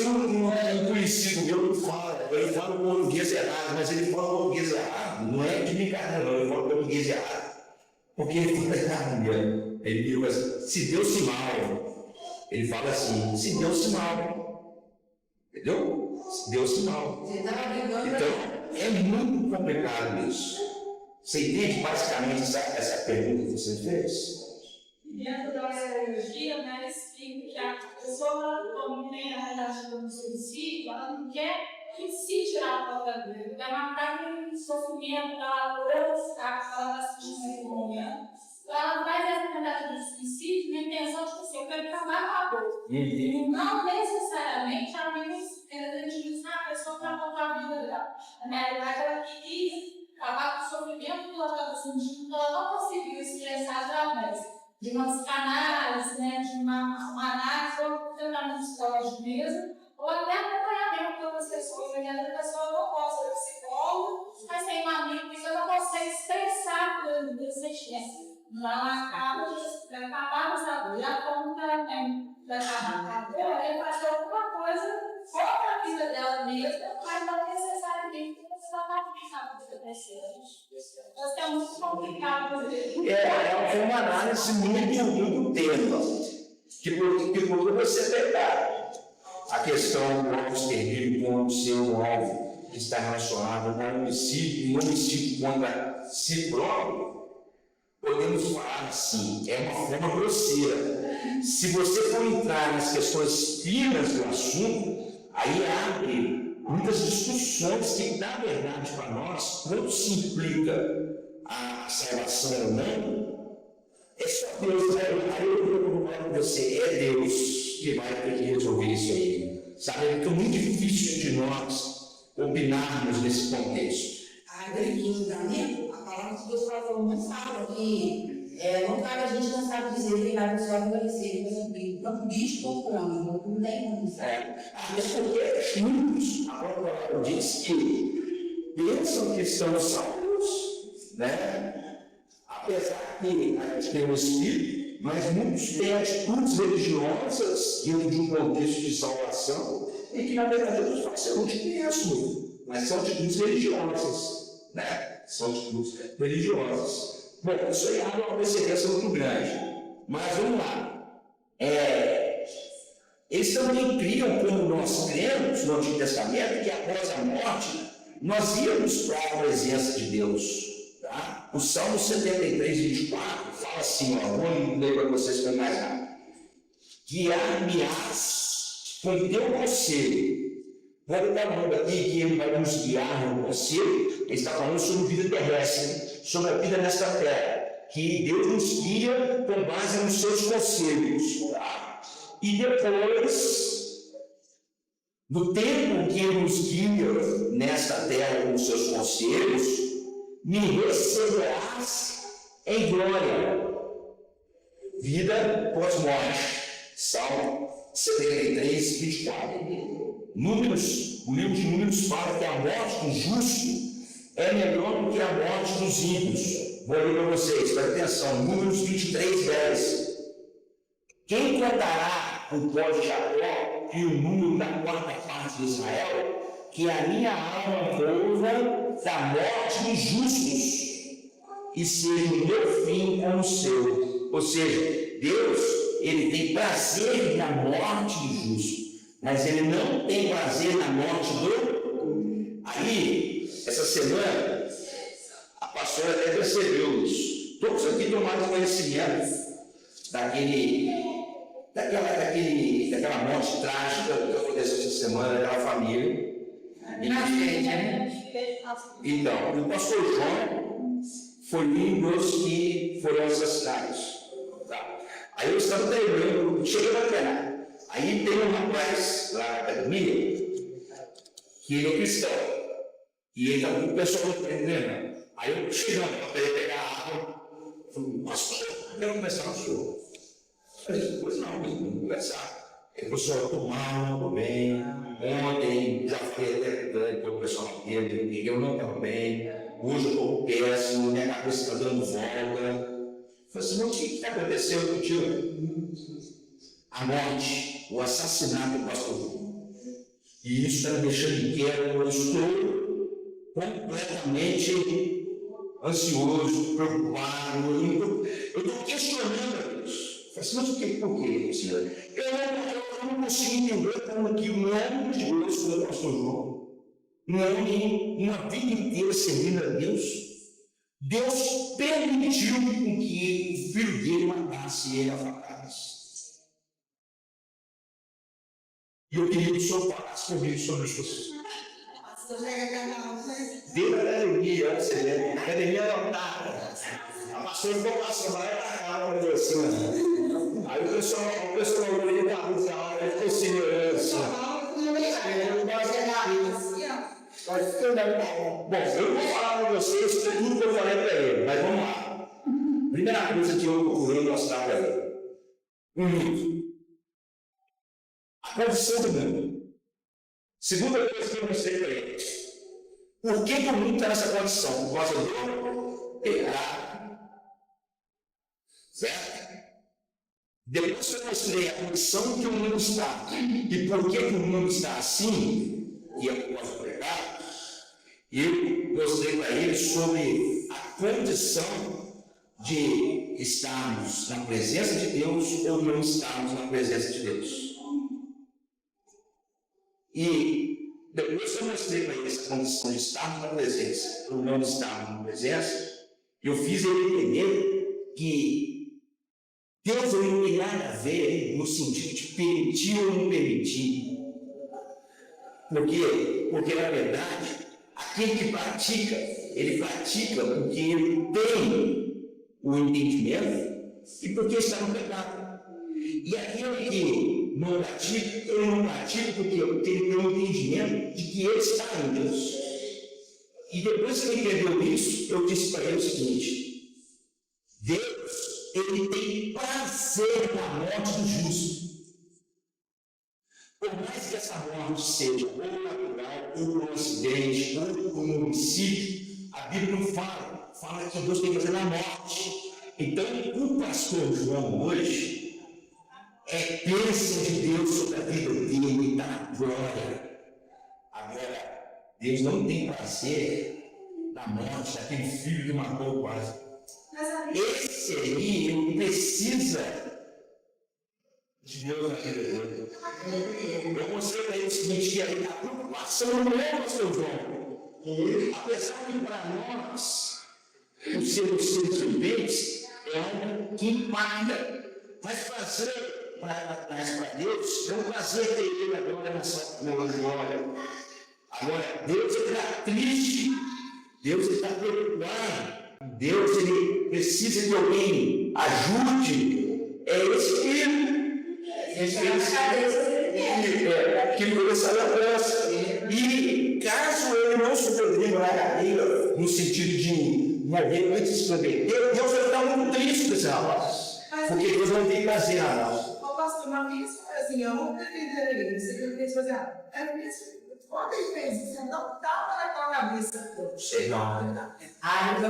Um conhecido meu fala, ele fala o português errado, mas ele fala o português errado, não é de brincadeira, não, ele fala o português errado. Porque ele fala errado mesmo. Ele diz assim: se Deus se mal, ele fala assim: se Deus se mal. Entendeu? Se Deus se mal. Então, é muito complicado isso. Você entende basicamente essa pergunta que você fez? Dentro da psicologia, né, explica que a pessoa, quando tem a realidade do suicídio, ela não quer que se tirar a própria vida, vai matar aquele sofrimento, aquela dor, que ela vai sentir nesse momento. Ela vai ter a realidade do suicídio na intenção de que eu quero acabar com a dor. Não necessariamente a pessoa para voltar a vida dela. Na realidade, ela queria acabar com o sofrimento que ela estava sentindo, que ela não conseguiu expressar através de uma psicanálise, né, de uma análise ou tratamento psicológico mesmo, ou até acompanhamento pelas pessoas, porque a pessoa não gosta de psicólogo, mas tem um amigo que não consegue expressar o desejo. Ela acaba de acabar com essa dor, e a conta vai acabar com a dor, ele faz alguma coisa fora da vida dela mesma, mas não necessariamente você vai estar com a terceira. Isso é muito complicado. É uma análise muito terma, que quando você pegar a questão do alvo extermínio como ser um alvo que está relacionado ao homicídio contra si próprio, podemos falar assim: é uma forma grosseira. Se você for entrar nas questões finas do assunto, aí abre muitas discussões que, na verdade, para nós, quando se implica a salvação ou não, é só Deus. Aí eu vou falar com você: é Deus que vai ter que resolver isso aí. Sabe? É muito difícil de nós opinarmos nesse contexto. A julgamento, a palavra de Deus não fala que não cabe, a gente não sabe dizer que cada pessoa vai ser, tanto bicho quanto homem, não tem como saber. Porque muitos, a própria palavra diz que pensam que são salvos, né? Apesar que a gente tem um espírito, mas muitos têm atitudes religiosas dentro de um contexto de salvação, e que na verdade Deus vai ser o de mesmo, mas são atitudes religiosas, né? São atitudes religiosas. Bom, isso aí abre uma precedência muito grande. Mas vamos lá. Eles também criam, como nós cremos no Antigo Testamento, que após a morte nós íamos para a presença de Deus. Tá? O Salmo 73, 24 fala assim, ó, vou ler para vocês para mais rápido. Guiar-me-ás com teu conselho. Vai estar falando aqui que ele vai nos guiar no conselho. Ele está falando sobre vida terrestre, sobre a vida nesta terra. Que Deus nos guia com base nos seus conselhos. Tá? E depois, no tempo que Ele nos guia nesta terra com os seus conselhos, me receberás em glória. Vida pós-morte. Salmo 73, 24. Números, o livro de Números fala que a morte do justo é melhor do que a morte dos ímpios. Vou ler para vocês, presta atenção. Números 23, 10. Quem contará o pó de Jacó e o número da quarta parte de Israel, que a minha alma prova da morte dos justos, e seja o meu fim como o seu. Ou seja, Deus, Ele tem prazer na morte do justo, mas Ele não tem prazer na morte do... Aí, essa semana, a pastora até percebeu isso. Todos aqui tomaram conhecimento daquela morte trágica que aconteceu essa semana, daquela família. Então, o pastor João foi um dos que foram assassinados. Tá? Aí eu estava treinando, cheguei para treinar. Aí tem um rapaz lá na academia, que ele é cristão, e ele está com o pessoal treinando. Aí eu chegando para ele pegar a água, falei, pastor, eu quero começar com o senhor. Eu falei, pois não, vamos conversar. Ele falou, tomar, tudo bem. Ontem já foi até grande para o pessoal dele, eu não estava bem. Hoje eu estou péssimo, minha cabeça está dando volta. Eu falei assim, o que está acontecendo contigo? A morte, o assassinato do pastor. E isso está me deixando inquieto, eu estou completamente ansioso, preocupado. Eu estou questionando a Deus. Eu falei assim, mas por que, Senhor? Eu não consigo entender como que o nome de Deus foi o pastor João. Não é uma vida inteira servindo a Deus. Deus permitiu que o filho dele matasse ele a facadas. E eu queria que o senhor falasse comigo sobre isso. Deu a alegria, você vê. A academia lotada. A pastora ficou passando lá e pra cá, uma coisa assim. Aí o pessoal olhou da rua, ele ficou segurança. Bom, eu não vou falar para vocês tudo que eu falei para ele, mas vamos lá. Primeira coisa que eu procurei mostrar para ele. A condição do mundo. Segunda coisa que eu mostrei para ele. Por que o mundo está nessa condição? Por causa do pecado. Certo? Depois que eu mostrei a condição que o mundo está e por que o mundo está assim, e é por causa do pecado, eu mostrei para ele sobre a condição de estarmos na presença de Deus ou não estarmos na presença de Deus. E depois que eu mostrei para ele essa condição de estarmos na presença ou não estarmos na presença, eu fiz ele entender que Deus não tem nada a ver no sentido de permitir ou não permitir. Por quê? Porque, na verdade, aquele que pratica, ele pratica porque ele tem o entendimento e porque está no pecado. E aquele que não pratica, ele não pratica porque ele tem o entendimento de que ele está em Deus. E depois que ele entendeu isso, eu disse para ele o seguinte: Deus, ele tem prazer na morte do justo. Por mais que essa morte seja ou natural, ou por um acidente, ou por um homicídio, a Bíblia não fala. Fala que Deus tem prazer na morte. Então, o pastor João hoje é bênção de Deus sobre a vida dele, da glória. Agora, Deus não tem prazer na morte daquele filho que matou quase. Esse aí, ele precisa de Deus na vida dele. Eu mostrei para ele o seguinte, que a preocupação não é o seu João. Apesar que para nós, o seres viventes, é algo que impacta. Mas fazer para Deus é um prazer ter ele agora na glória. Agora, Deus está triste, Deus está preocupado, Deus ele precisa de alguém, ajude, é esse espírito. Que começar a dança. E caso ele não sobreviva na cadeira, no sentido de morrer antes de sobreviver, Deus vai estar muito triste desse rapaz. Porque Deus não tem prazer na nós. O pastor, uma vez, assim, eu não entendi isso. Você fez fazer, é isso. Quando ele fez isso, não estava naquela cabeça. Sei não. Ai, eu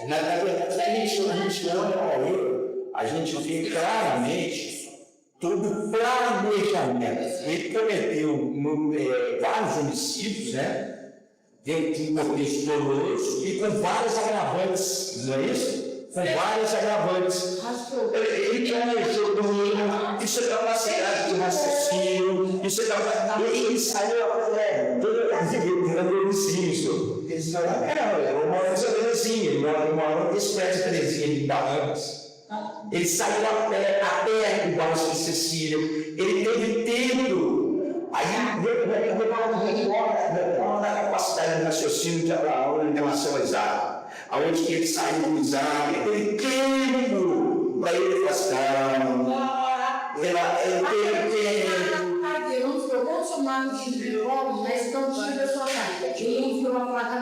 Na verdade, a gente vê claramente todo o planejamento. Ele cometeu vários homicídios, né? Dentro de um contexto doloroso e com várias agravantes, não é isso? Com várias agravantes. Ele planejou tudo, isso é capacidade de raciocínio, isso é capacidade. Ele saiu isso. Ele disse: eu moro nessa Terezinha, ele mora numa espécie de Terezinha de Bahamas. Ele saiu a pé igual a Cecília, ele teve tempo. Aí, na capacidade de raciocínio de Abraão em relação a Isaac, aonde que ele saiu do Isaac, ele teve tempo para ele afastar. Ele teve tempo. Deus, eu vou chamar de homem, mas não tira a sua cara. Quem viu a placa,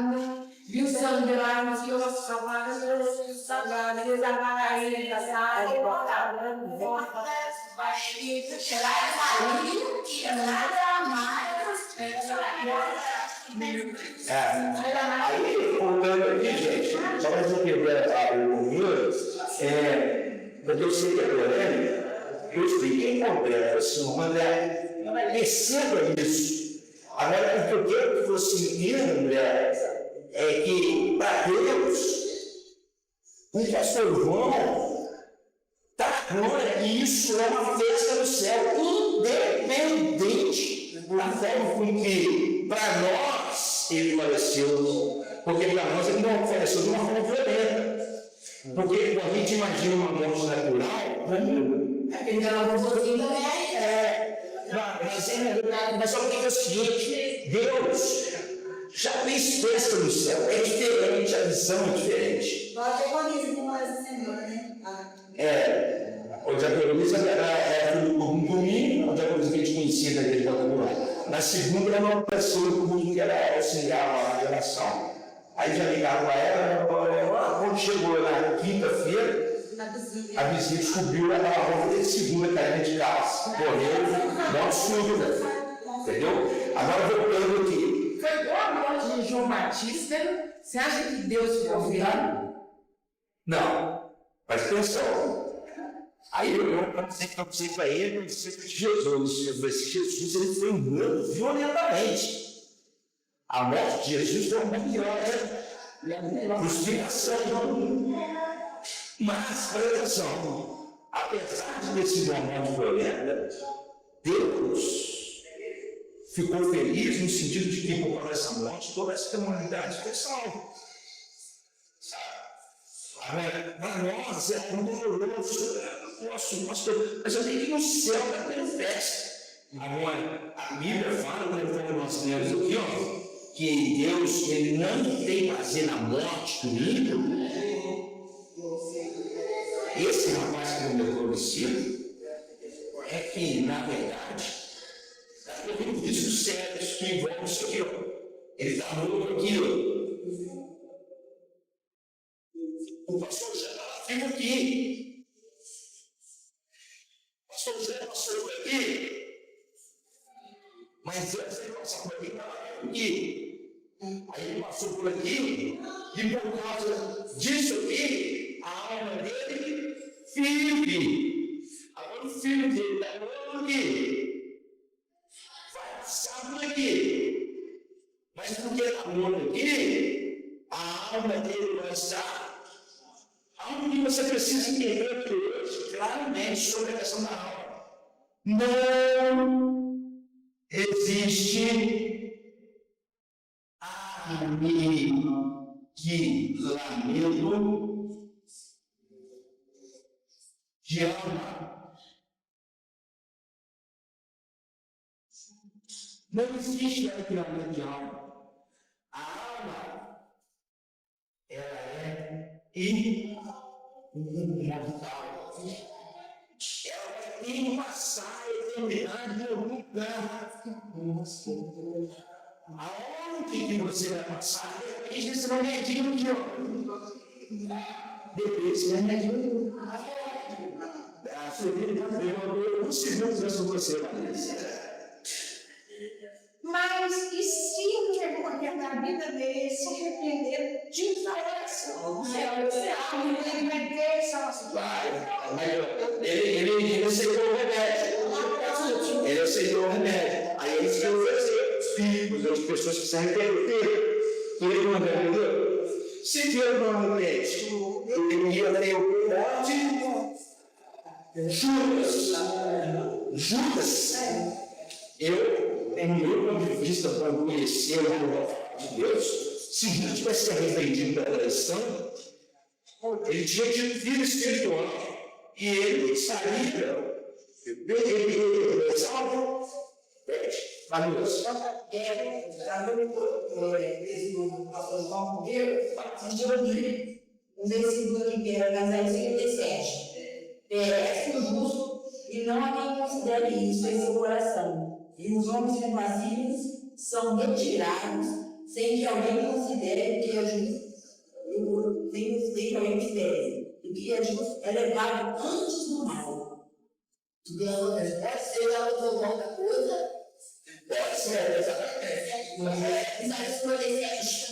viu o sangue de lá, mas viu a sua placa, viu o sagrado, viu a placa, ele está saindo, ele Aí, voltando aqui, gente, só para não quebrar o muro, porque eu sei que é polêmica, eu expliquei em completo, assim, André, perceba isso. Agora, o que eu quero que você entenda, André, é que, para Deus, o pastor João está na glória, e isso é uma festa no céu, independente da forma com que, para nós, ele faleceu, porque para nós ele não faleceu de uma forma violenta. Porque quando a gente imagina uma morte natural, mas só que é o seguinte: Deus já fez festa no céu, é diferente, a visão é diferente. O diaconismo era no domingo, o diaconismo que a gente conhecia da igreja popular. Na segunda era uma pessoa que era auxiliar a geração. Aí já ligaram a ela, quando chegou na quinta-feira, a vizinha descobriu ela estava desde segunda caindo de casa. Correu, dá um surdo, entendeu? Agora voltando aqui. Foi igual a morte de João Batista. Você acha que Deus ficou virando? Não, presta atenção. Aí eu pensei para ele, eu disse que Jesus ele foi morto violentamente. A morte de Jesus foi uma pior crucificação. Mas, presta atenção, apesar desse momento violento, Deus ficou feliz no sentido de que, por causa dessa morte, toda essa humanidade foi salva. Para nós é muito doloroso, mas eu tenho que ir no céu para ter festa. Agora, a Bíblia fala, quando nós lemos aqui, ó, que Deus ele não tem prazer na morte do ímpio. Esse rapaz que me conhecido é que, na verdade, está tendo vícios sérios que envolvem isso aqui, ó. Ele está louco aqui, ó. O pastor já fica aqui. O pastor já passou por aqui. Mas antes ele passou por aqui, Aí ele passou por aqui, e por causa disso aqui, a alma dele vive. Agora o filho dele está morando aqui. Vai passar por aqui. Mas porque ele está morando aqui, a alma dele vai estar. Algo que você precisa entender aqui hoje, claramente, sobre a questão da alma. Não existe aniquilamento de alma. Não existe aniquilamento de alma. A alma, ela é imortal. Ela tem que passar a eternidade em algum lugar. Aonde que você vai passar? Depende desse momentinho aqui, ó. Depois você vai eu não sei se eu você, Mas e se na vida dele se arrepender de infração? Ele vai ter essa ele aceitou o remédio. Ele aceitou o remédio. Aí ele se ofereceu. Filhos, as pessoas que se arrependeram. Ele não arrependeu. Se Deus não arrepende, ele ia ter o pote. Judas. Eu tenho meu ponto de vista para conhecer a palavra de Deus. Se Judas tivesse se arrependido da traição, ele tinha tido vida espiritual. E ele estaria. Ele salvo. Valores. Um versículo aqui, que era Isaías 57. Perece o justo e não há quem considere isso em seu coração. E os homens compassivos são retirados sem que alguém considere que é justo. Sem que alguém considere. O que é justo é levado antes do mal. Então, pode ser a outra coisa. Pode ser, exatamente. Isaías 57.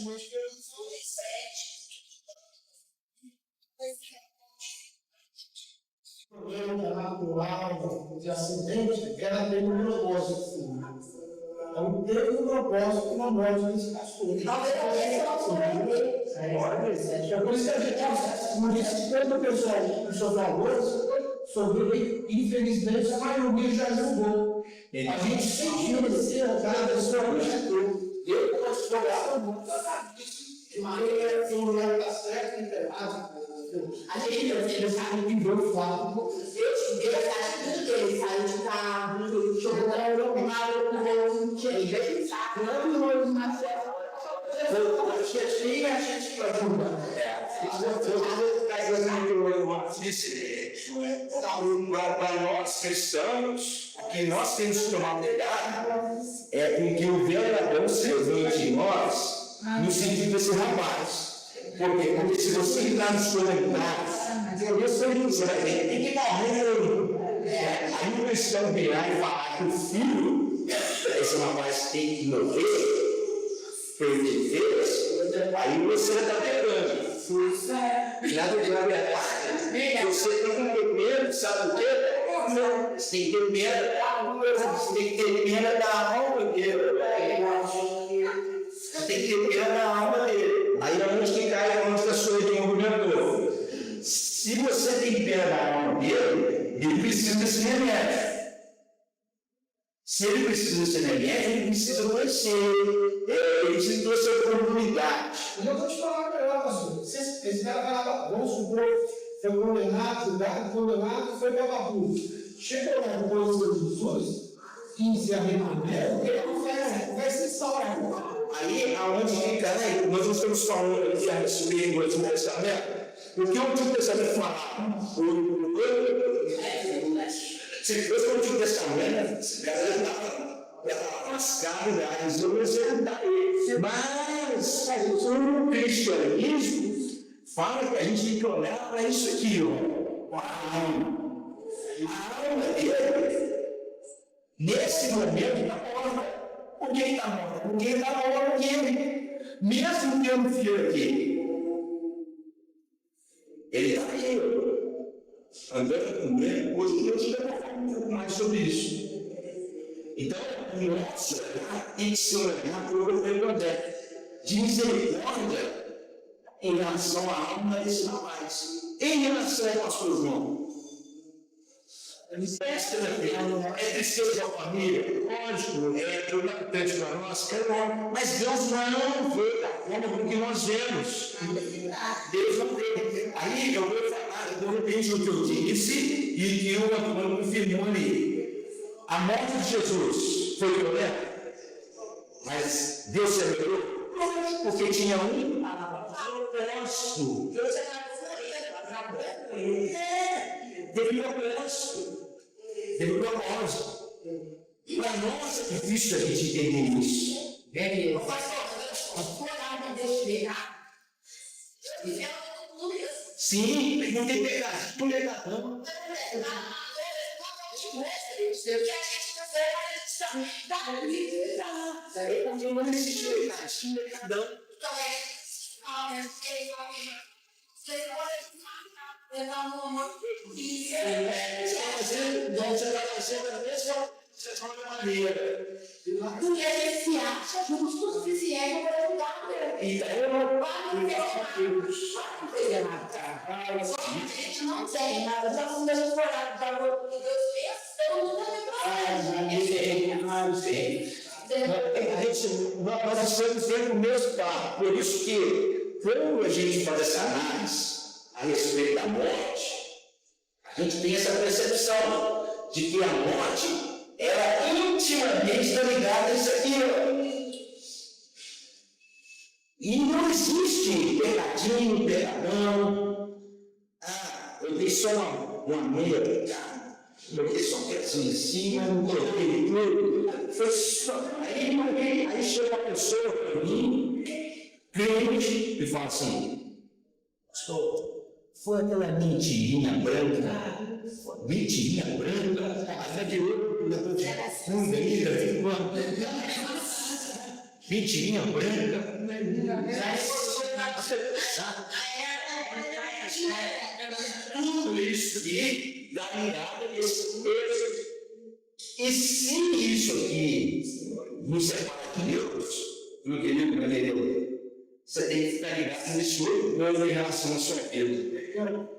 O problema natural de acidente era ter um propósito. Então, teve um propósito que não pode nesse caso. É por isso que a gente, como disse, quando o senhor falou sobre, infelizmente, a maioria já julgou. A gente sentiu esse cada pessoa rejeitou. Eu, como advogado, de maneira que não vai dar certo, errado. A gente não sabe que vou falar. Eu acho que ele saiu de carro, chorando, mal, ele sabe, não, mas a gente preocupa. Para nós cristãos, o que nós temos que tomar cuidado é com que o velador se levante em nós, no sentido desse rapaz. Por quê? Porque se você entrar no seu lugar, você vai ter que morrer. Aí o cristão virar e falar que o filho, esse rapaz tem que morrer, foi o que ele fez, aí você está pegando. Nada de verdade. Você tem que ter medo, sabe o quê? Você tem que ter medo. Você tem que ter medo da alma dele. Você tem que ter medo da alma dele. Aí é onde que cai a nossa solidão governador. Se você tem pena da alma dele, ele precisa desse remédio. Se ele precisa desse remédio, ele precisa conhecer, ele precisa da sua comunidade. Eu já vou te falar para ela, pastor. Esse cara vai lá, vamos supor, foi condenado, foi para Babu. Chegou lá depois de 18, 15 arrependeu, ele não vai ser salvo. Aí, aonde fica, né? Nós não estamos falando de assumir o Antigo Testamento. O que o Antigo Testamento fala? Se fosse o Antigo Testamento, esse cara estava lascado, mas o cristianismo fala que a gente tem que olhar para isso aqui, ó. A alma dele, nesse momento, está morta. Por que ele está morto? Porque ele está morto com ele. Mesmo tendo um filho aqui, ele está aí, andando com ele. Hoje Deus vai falar um pouco mais sobre isso. Então, o nosso olhar tem que ser um olhar para o Evangelho de misericórdia em relação à alma desse rapaz. Em relação ao pastor João. É tristeza da família, lógico, é preocupante para nós, mas Deus não vê da forma como que nós vemos. Deus não vê. Aí eu vou falar, de repente, o que eu disse e que eu confirmou ali. A morte de Jesus foi violenta, mas Deus se alegrou, porque tinha um propósito. Devido ao propósito. Devido ao propósito. Para nós é difícil a gente entender isso. Sim, não tem pecado. Não é pecado. Não existe pecadão. Porque a gente se acha justo que se é para mudar. A gente não tem nada, só não deixa falar para o Deus Nós estamos dentro do mesmo carro. Por isso que, quando a gente faz essa análise a respeito da morte, a gente tem essa percepção de que a morte ela intimamente está ligada a isso aqui. E não existe pecadinho, pecadão. Eu dei só uma meia pecada. Eu dei só um pedacinho assim, mas não coloquei tudo. Foi só. Aí chega uma pessoa para mim, crente, e fala assim: pastor, foi aquela mentirinha branca. Mentirinha branca, até de ouro, funda ainda, mentirinha branca. Tudo isso aqui dá mirada nesse texto. E se isso aqui nos separa de Deus, meu querido brasileiro, você tem que ficar ligado nesse outro plano em relação à sua vida,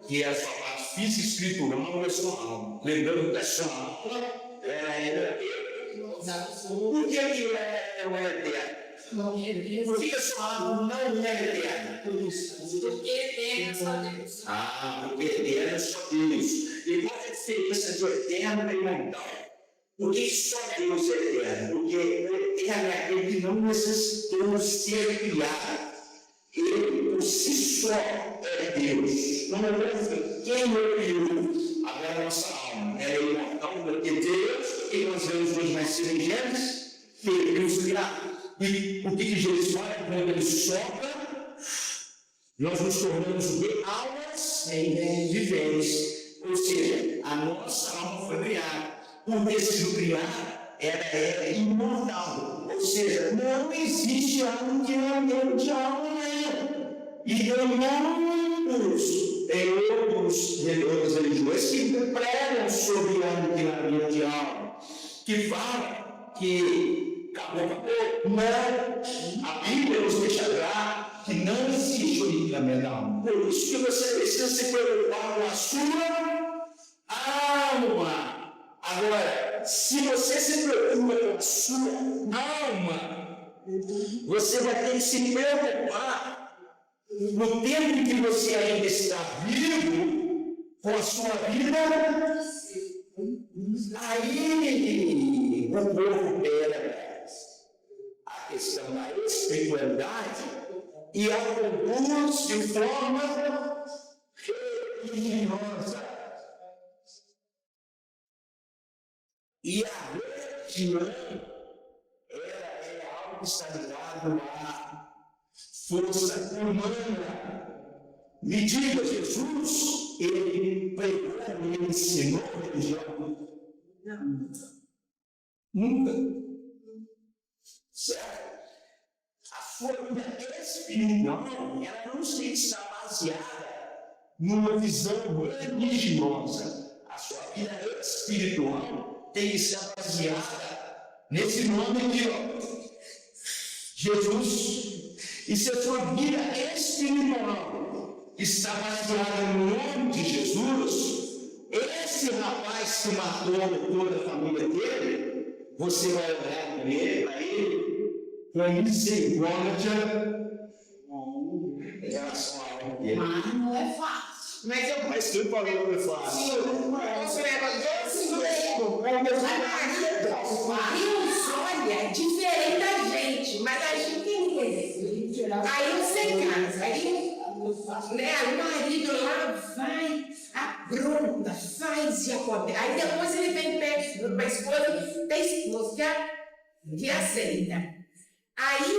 que é a sua parte física, espiritual, não é sua alma. Lembrando que a sua alma por que não é eterna? Por que a sua alma não é eterna? Porque eterno é só Deus. Porque eterno é só Deus. E qual é a diferença de eterno e imortal? Porque só Deus é eterno. Porque o eterno é aquele que não necessitou ser criado. Ele por si só é Deus. Não é verdade? Quem o criou? Agora a nossa alma é imortal, porque Deus, que nós vemos nos mais semelhantes, fez nos criar. E o que Jesus faz quando ele sopra? Nós nos tornamos almas viventes. Ou seja, a nossa alma foi criada. Por ter sido criada, ela é imortal. Ou seja, não existe aniquilamento de alma. E tem outros religiões que pregam sobre aniquilamento de alma, que falam que acabou. Não, a Bíblia nos deixa claro que não existe aniquilamento da alma. Por isso que você precisa se preocupar com a sua alma. Agora, se você se preocupa com a sua alma, você vai ter que se preocupar no tempo em que você ainda está vivo, com a sua vida. Aí o povo pega a questão da espiritualidade e a conduz de forma religiosa. E a religião, ela é algo que está ligado à força humana. Me diga, Jesus, ele pregou, ele ensinou a religião? Não. Nunca. Certo? A sua vida espiritual, ela não tem que estar baseada numa visão religiosa. A sua vida espiritual tem que estar baseada nesse nome aqui, ó. Jesus. E se a sua vida espiritual está baseada no nome de Jesus, esse rapaz que matou toda a família dele, você vai olhar para ele com misericórdia em relação a ele. Mas não é fácil. Mas tu falou que é fácil. Você leva 12 minutos. Deus olha diferente da gente, mas a gente entende. Aí você casa, aí o marido lá vai, apronta, faz e acontece. Aí depois ele vem perto para a esposa, tem esposa que aceita. Aí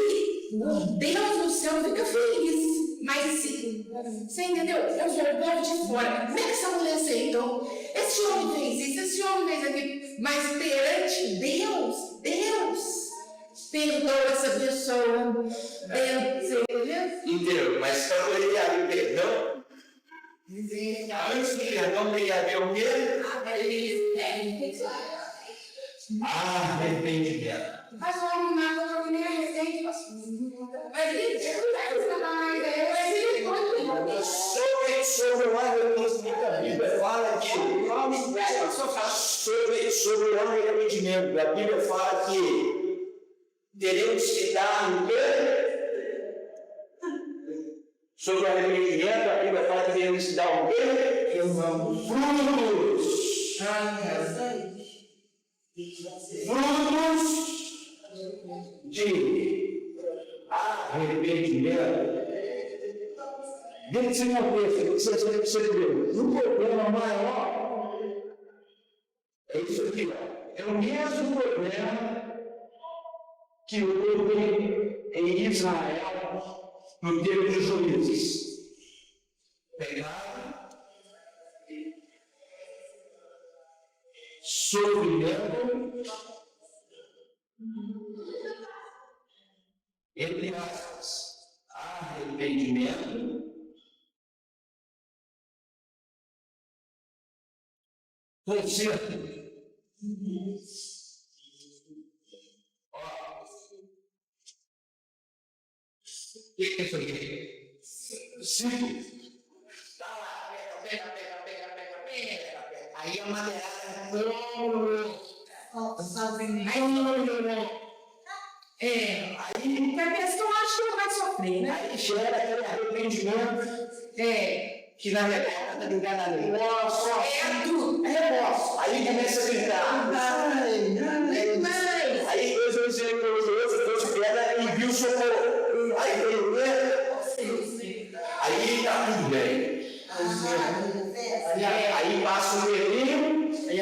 Deus do céu fica feliz. Mas sim, você entendeu? Eu sou o povo de fora. Como é que essa mulher aceitou? Esse homem fez isso, esse homem fez aquilo. Mas perante Deus perdoa essa pessoa. Entendeu? Mas quando ele abre o perdão, antes do perdão tem que haver o quê? Arrependimento. Mas o homem mata o nem arrepende. Mas ele Sobre o arrependimento da Bíblia fala que sobre o arrependimento da Bíblia fala que teremos que dar o quê? Sobre o arrependimento da Bíblia fala que teremos que dar o quê? Frutos. Frutos de arrependimento. Dentro de uma coisa, você percebeu, um problema maior é isso aqui, ó. É o mesmo problema que houve em Israel no tempo dos juízes. Pegaram, sofrimento, entre aspas, arrependimento, conserto. O que é isso aqui? 5. Tá lá, pega. Aí a madeirada. Aí a pessoa acha que não vai sofrer, né? Aí gera aquele arrependimento. Que na verdade está ligado a lei. Remorso. Aí começa a gritar. Aí Deus vai dizer para os outros, Deus pega e envia o socorro. Aí está tudo bem. Aí passa um terrinho, aí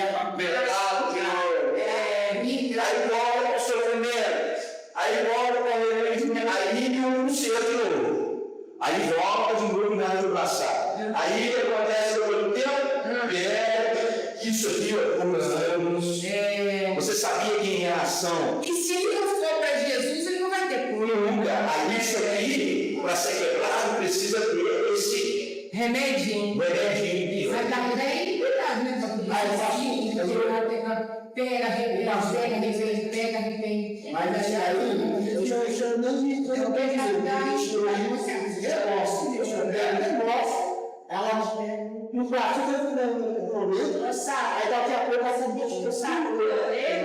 volta para o sofrimento. Aí volta para o arrependimento. Aí não chega de novo. Aí volta de novo na ano passado. Aí acontece depois do tempo, isso aqui, ó, por anos. Você sabia quem era oração. E se ele não for para Jesus, ele não vai ter cura. Aí isso aqui, para ser quebrado, precisa ter esse Remedinho. remedinho. Mas tá por aí, cuidado, né? Pega, arrepende. Mas aí, eu já não me Eu pego a ela não pratica o problema, ela sabe. Aí daqui a pouco essa bicha que eu sabe,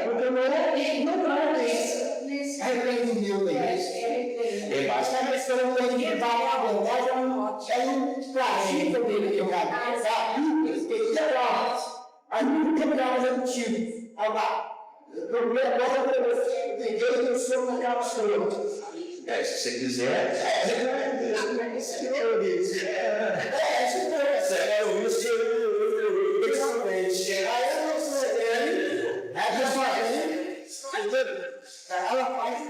porque não é isso. Arrependimento É basta essa pessoa não tem que falar a verdade, ela não pratica o dele, eu aí não quebrava antigo. Agora, o problema agora é para você entender que eu sou naquela pessoa. se você quiser. Ela faz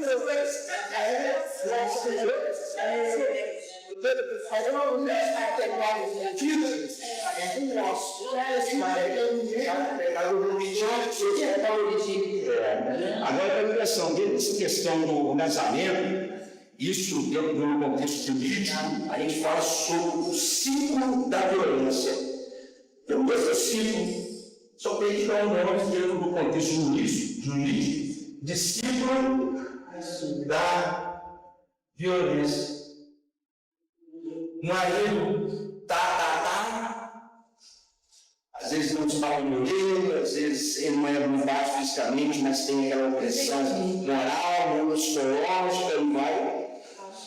Agora, a ligação dessa questão do casamento, isso dentro do contexto jurídico, a gente fala sobre o ciclo da violência. Então, esse ciclo só tem que dar um nome dentro do contexto jurídico de ciclo da violência. Marido, às vezes não está no meio, às vezes ele não bate fisicamente, mas tem aquela opressão moral, psicológica, não vai.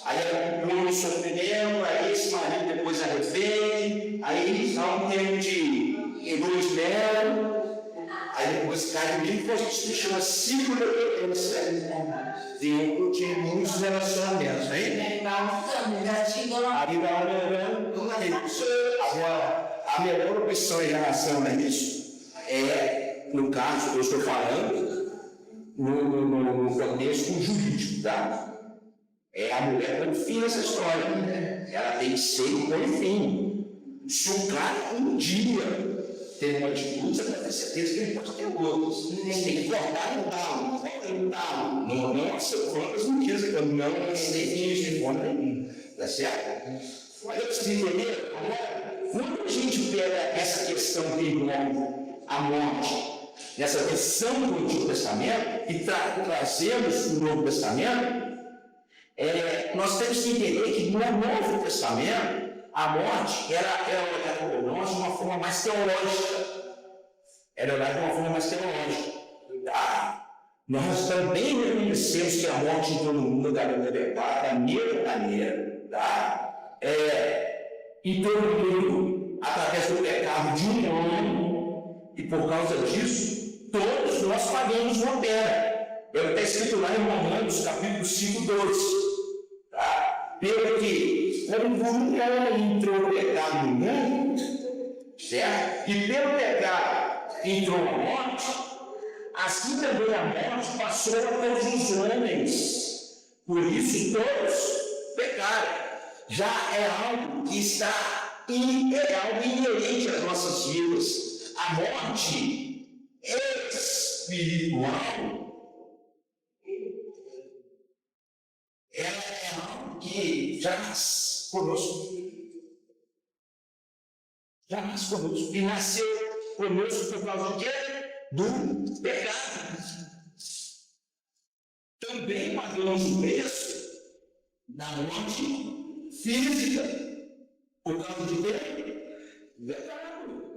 Aí é um sofrimento, aí esse marido depois arrepende, aí há um tempo de envolvimento, aí depois cai de mim, a gente chama ciclo da violência dentro de muitos relacionamentos, hein? Aí agora, a melhor opção em relação a isso é, no caso que eu estou falando, no contexto jurídico, tá? É a mulher põe fim nessa história. Ela tem que ser e põe fim. Se o cara um dia tem uma atitude, você vai ter certeza que ele pode ter outros. Você tem que cortar no talo. Nossa, quantas mentiras que eu não sei de conta nenhuma. Tá certo? Mas eu preciso entender, quando a gente pega essa questão que envolve a morte, nessa versão do Antigo Testamento, e trazemos o Novo Testamento, nós temos que entender que no Novo Testamento, a morte era olhada por nós de uma forma mais teológica. Era olhada de uma forma mais teológica. Nós também reconhecemos que a morte entrou no mundo da mesma maneira. Entrou no mundo através do pecado de um homem, e por causa disso, todos nós pagamos uma pena. É o que está escrito lá em Romanos, capítulo 5, 12. Pelo que, como um homem entrou no pecado no mundo, certo? E pelo pecado entrou a morte, assim também a morte passou a todos os homens. Por isso todos pecaram. Já é algo que está algo inerente às nossas vidas. A morte espiritual, ela é algo que já nasce conosco. Já nasce conosco. E nasceu conosco por causa do quê? Do pecado. Também pagamos o preço da morte física. Por causa de quê?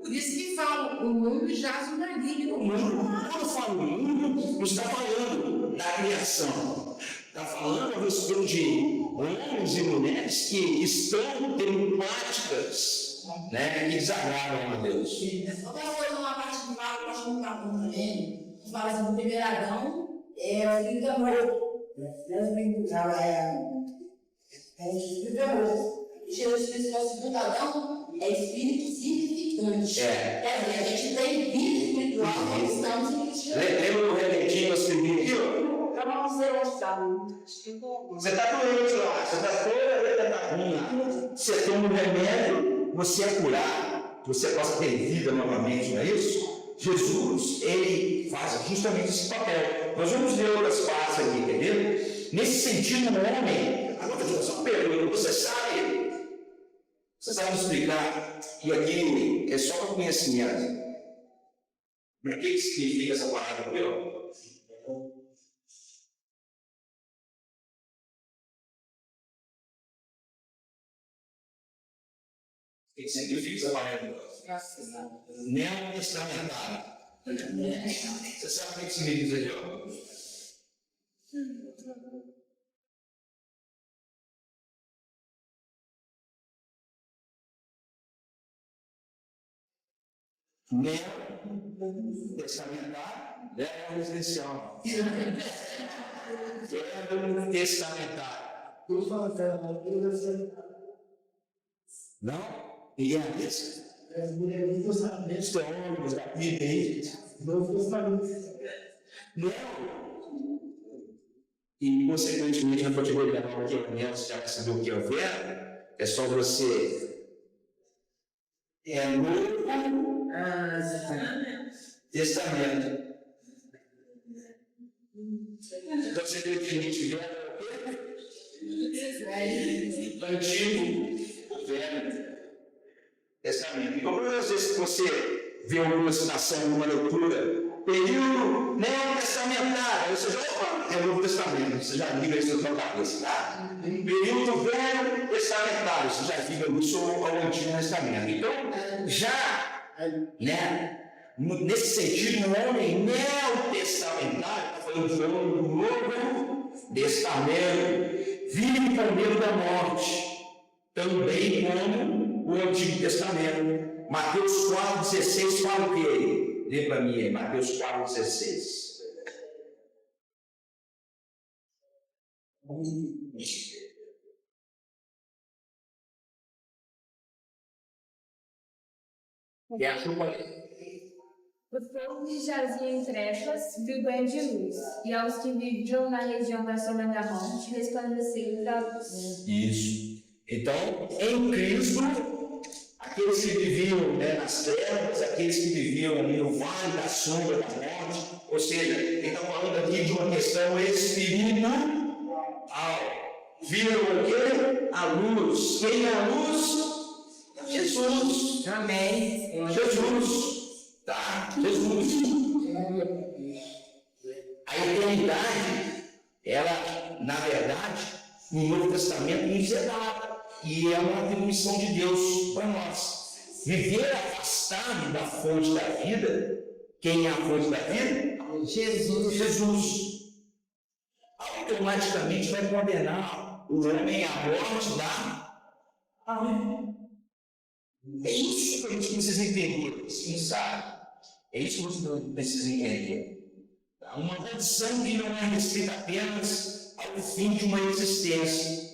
Por isso que fala, o mundo jaz no maligno. Quando eu falo mundo, não está falando da criação. Está falando a respeito de homens e mulheres que estão tendo práticas, que desagradam a Deus. Outra coisa, uma parte de Paulo, eu acho que não está bom também, que fala assim, o primeiro Adão era filho da morte. Jesus Cristo é o segundo Adão, é espírito significante. Quer dizer, a gente tem vida espiritual, nós estamos em Cristo. Lembra do redentinho escrevi aqui, ó? Eu não sei onde está. Você está doente lá, você está toda ruim. Você toma um remédio, você é curado, você possa ter vida novamente, não é isso? Jesus, ele faz justamente esse papel. Nós vamos ver outras partes aqui, entendeu? Nesse sentido, o homem, agora eu vou fazer uma pergunta, você sabe me explicar, e aqui é só para conhecimento, o que significa essa palavra, meu? O que significa essa palavra? Neotestamentário. Você sabe o que significa isso aqui, ó? Neotestamentário, residencial. Testamentário. Não? E é isso? Os teólogos da Bíblia aí. Não. E, consequentemente, na categoria da que é você já percebeu o que é o verbo, é só você. É Novo Testamento. Então você definitivamente verbo Antigo Velho Testamento. Então, às vezes você vê alguma citação, uma leitura, período neotestamentário, você já é Novo Testamento, você já liga isso na sua cabeça, tá? Período Velho Testamentário, você já liga isso ao Antigo Testamento. Então, já, nesse sentido, um homem neotestamentário, está falando do Novo Testamento, vive com medo da morte, também como o Antigo Testamento. Mateus 4,16 fala o quê? Lê para mim aí, Mateus 4,16. E a chuva. O povo que jazia em trevas viu grande luz, e aos que viviam na região da sombra da morte resplandeceu da luz. Isso. Então, em Cristo, aqueles que viviam nas trevas, aqueles que viviam ali no vale da sombra da morte, ou seja, ele está falando aqui de uma questão espiritual. Viram o quê? A luz. Quem é a luz? Jesus. Amém. Jesus. Tá? Jesus. A eternidade, ela, na verdade, no Novo Testamento nos é dada. E é uma atribuição de Deus para nós. Viver afastado da fonte da vida, quem é a fonte da vida? Jesus. Automaticamente vai condenar o homem à morte da alma. É isso que a gente precisa entender, sim, sabe? É isso que você precisa entender. Uma condição que não é restrita apenas ao fim de uma existência.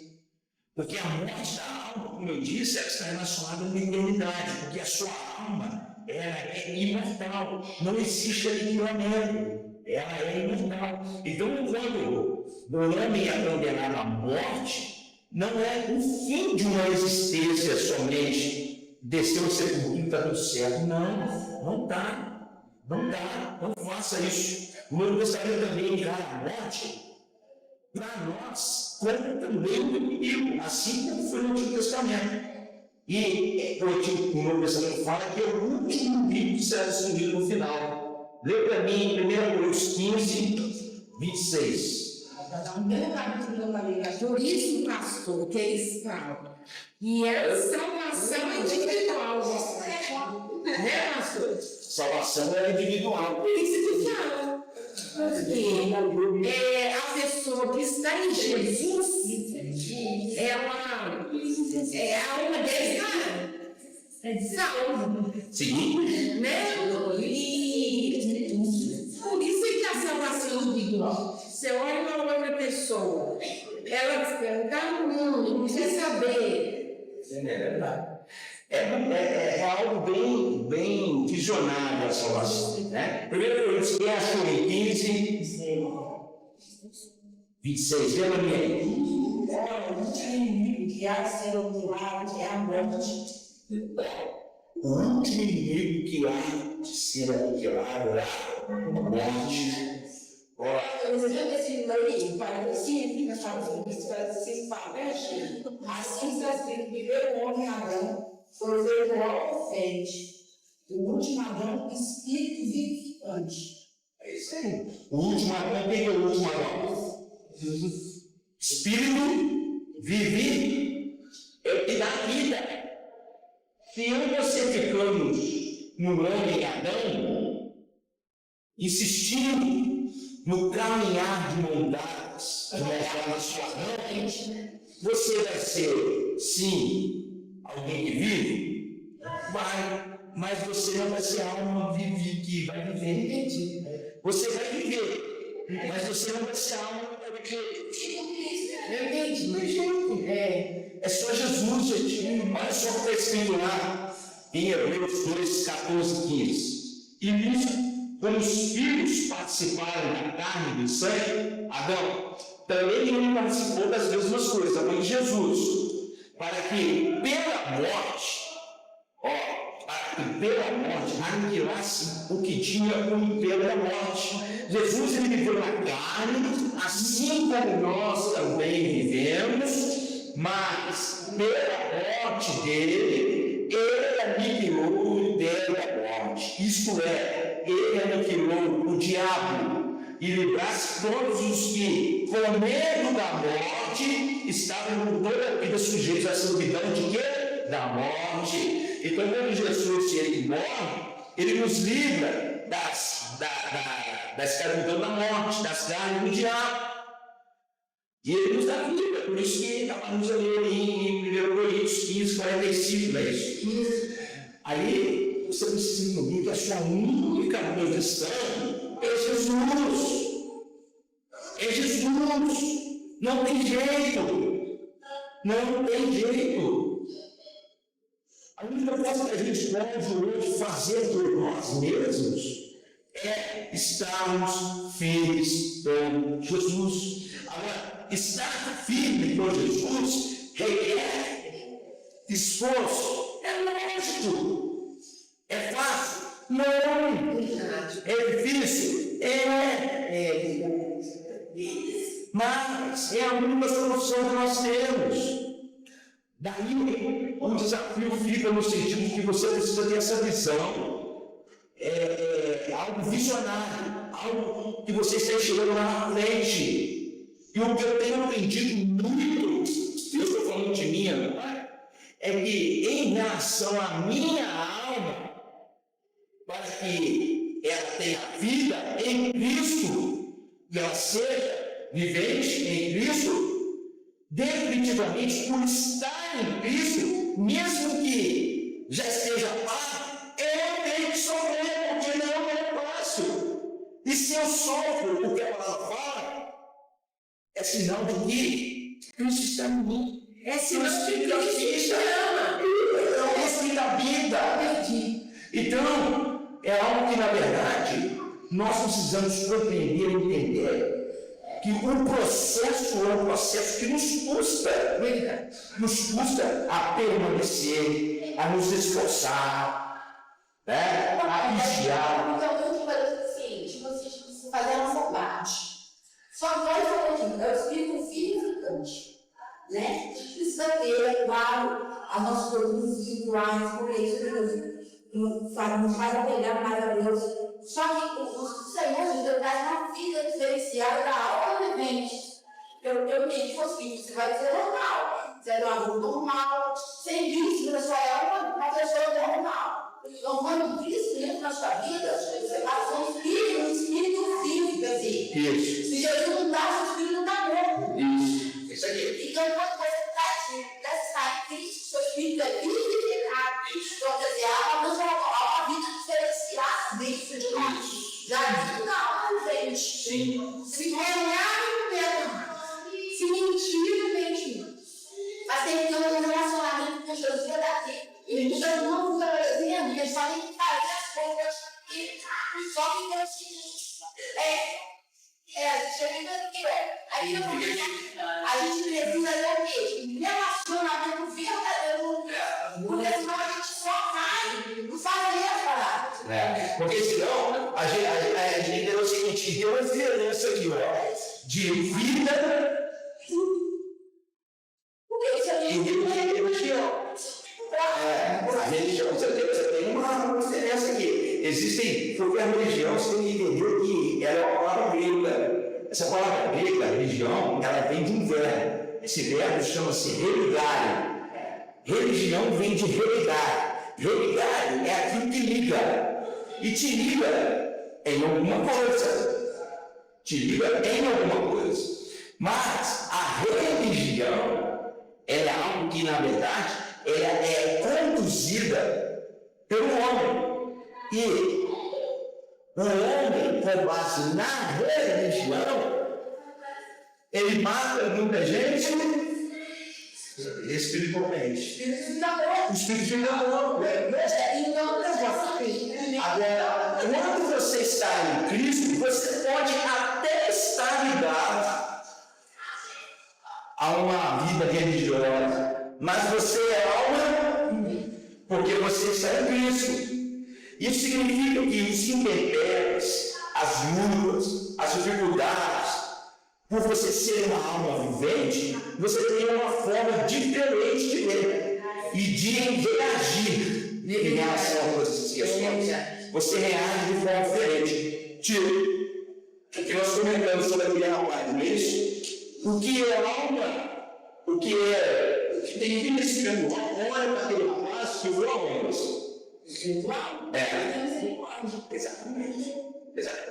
Porque a morte da alma, como eu disse, ela está relacionada a uma eternidade, porque a sua alma é imortal, não existe aniquilamento, ela é imortal. Então, quando o homem é condenado à morte, não é o fim de uma existência somente, desceu o sepulcro e está tudo certo. Não dá, não faça isso. O Novo Testamento também encara a morte para nós, como também o inimigo, assim como foi no Antigo Testamento. E o Novo Testamento fala que é o último inimigo que será destruído no final. Lê para mim, 1 Coríntios 15, 26. Por isso, pastor, que eles falam que é salvação individual. Né, pastor? Salvação é individual. Por isso que falam. Porque a pessoa que está em Jesus, ela, a alma dele está salva. Sim. Né? E por isso que a salvação individual. Você olha uma outra pessoa, ela está no mundo, não quer saber. É verdade. É algo bem visionário a salvação, né? 1 Coríntios, quem achou em 15, 26, lembra bem? Que há de ser oculado é a morte. O último inimigo que há de ser aniquilado é a morte. esse livro aí, para assim, nós falamos isso, para assim, assim está escrito, primeiro homem Adão, foi feito logo frente, o último Adão, espírito vivificante. É isso aí. O último Adão, quem é o último Adão? Espírito vive é o que dá vida. Se eu e você ficamos no homem Adão, insistindo no caminhar de mão dadas, você vai ser, sim, alguém que vive? Vai, mas você não vai ser alma vive que vai viver. Você vai viver, mas você não vai ser alma que vai viver. É só Jesus, gente. Olha só o que está escrito lá em Hebreus 2, 14, 15. E nisso, como os filhos participaram da carne e do sangue, Adão também ele participou das mesmas coisas, falando de Jesus, para que pela morte, aniquilasse o que tinha o império da morte. Jesus ele viveu na carne, assim como nós também vivemos, mas pela morte dele, ele aniquilou o império da morte. Isto é, ele aniquilou o diabo e livrasse todos os que, com medo da morte, estavam por toda a vida sujeitos à servidão de quê? Da morte. Então, quando Jesus ele morre, ele nos livra da escravidão da morte, das carnes do diabo. E ele nos dá vida. Por isso que estávamos ali em 1 Coríntios 15, 45, não é isso? Aí você precisa entender que a sua única posição é Jesus. É Jesus. Não tem jeito. Não tem jeito. A única coisa que a gente pode hoje fazer por nós mesmos é estarmos firmes com Jesus. Agora, estar firme com Jesus requer esforço. É lógico. É fácil? Não. É difícil? Mas é a única solução que nós temos. Daí, o desafio fica no sentido que você precisa ter essa visão, algo visionário, algo que você está chegando lá na frente. E o que eu tenho aprendido muito, eu estou falando de mim agora, é que em relação à minha alma, para que ela tenha vida em Cristo, e ela seja vivente em Cristo, definitivamente, por estar em Cristo, mesmo que já esteja pago, eu tenho que sofrer, porque não é fácil. E se eu sofro o que a palavra fala, é sinal de que Cristo está em mim. É sinal de que Cristo ama. É o fim da vida. Então, é algo que, na verdade, nós precisamos compreender e entender. Que o processo é um processo que nos custa a permanecer, a nos esforçar, né? A vigiar. Então, eu vou fazer o seguinte: vocês precisam fazer a nossa parte. Só nós falamos, é o espírito vivificante, né? Precisa ter, é claro, as nossas coisas individuais, por isso, nos faz apegar mais a Deus. Só que o Senhor de Deus dá uma vida diferenciada da alma vivente. Eu mesmo assim, você vai ser normal. Você é um adulto normal, sem vício na sua alma, uma pessoa normal. Então, quando Cristo entra na sua vida, você passa um espírito vivo, quer dizer. Isso. Se Jesus não dá, o espírito não está morto. Isso aí. Então, quando você está em Cristo, seu espírito é vivificado. Então, quer dizer, há uma vida diferenciada dentro de nós. Já digo na alma frente. Se ganhar, não perde. Se mentir, não mente. Mas tem que ter um relacionamento com Jesus daqui. Então, não fica fazendo, eles podem fazer as coisas e só que Deus chega aqui, aí a gente precisa ter o quê? Relacionamento verdadeiro. Porque senão a gente só vai não fazer a palavra. Porque senão a gente entendeu o seguinte: te deu a diferença aqui, ó, de vida e religião. A religião, você tem uma diferença aqui. Existem, porque a religião, você tem que entender que ela é uma palavra grega. Essa palavra grega, religião, ela vem de um verbo. Esse verbo chama-se religare. Religião vem de religare. Religare é aquilo que liga. E te liga em alguma coisa. Te liga em alguma coisa. Mas a religião, ela é algo que, na verdade, ela é conduzida pelo homem. E o homem, com base na religião, ele mata muita gente espiritualmente. O espírito não. Agora, quando você está em Cristo, você pode até estar ligado a uma vida religiosa, mas você é alma porque você está em Cristo. Isso significa que os intempéries, as lutas, as dificuldades, por você ser uma alma vivente, você tem uma forma diferente de ver e de reagir em relação a coisas que você reage de forma diferente. Tipo, o que nós comentamos sobre aquele rapaz, não é isso? O que é alma, o que tem vida espiritual, olha para aquele rapaz que o homem. Exatamente.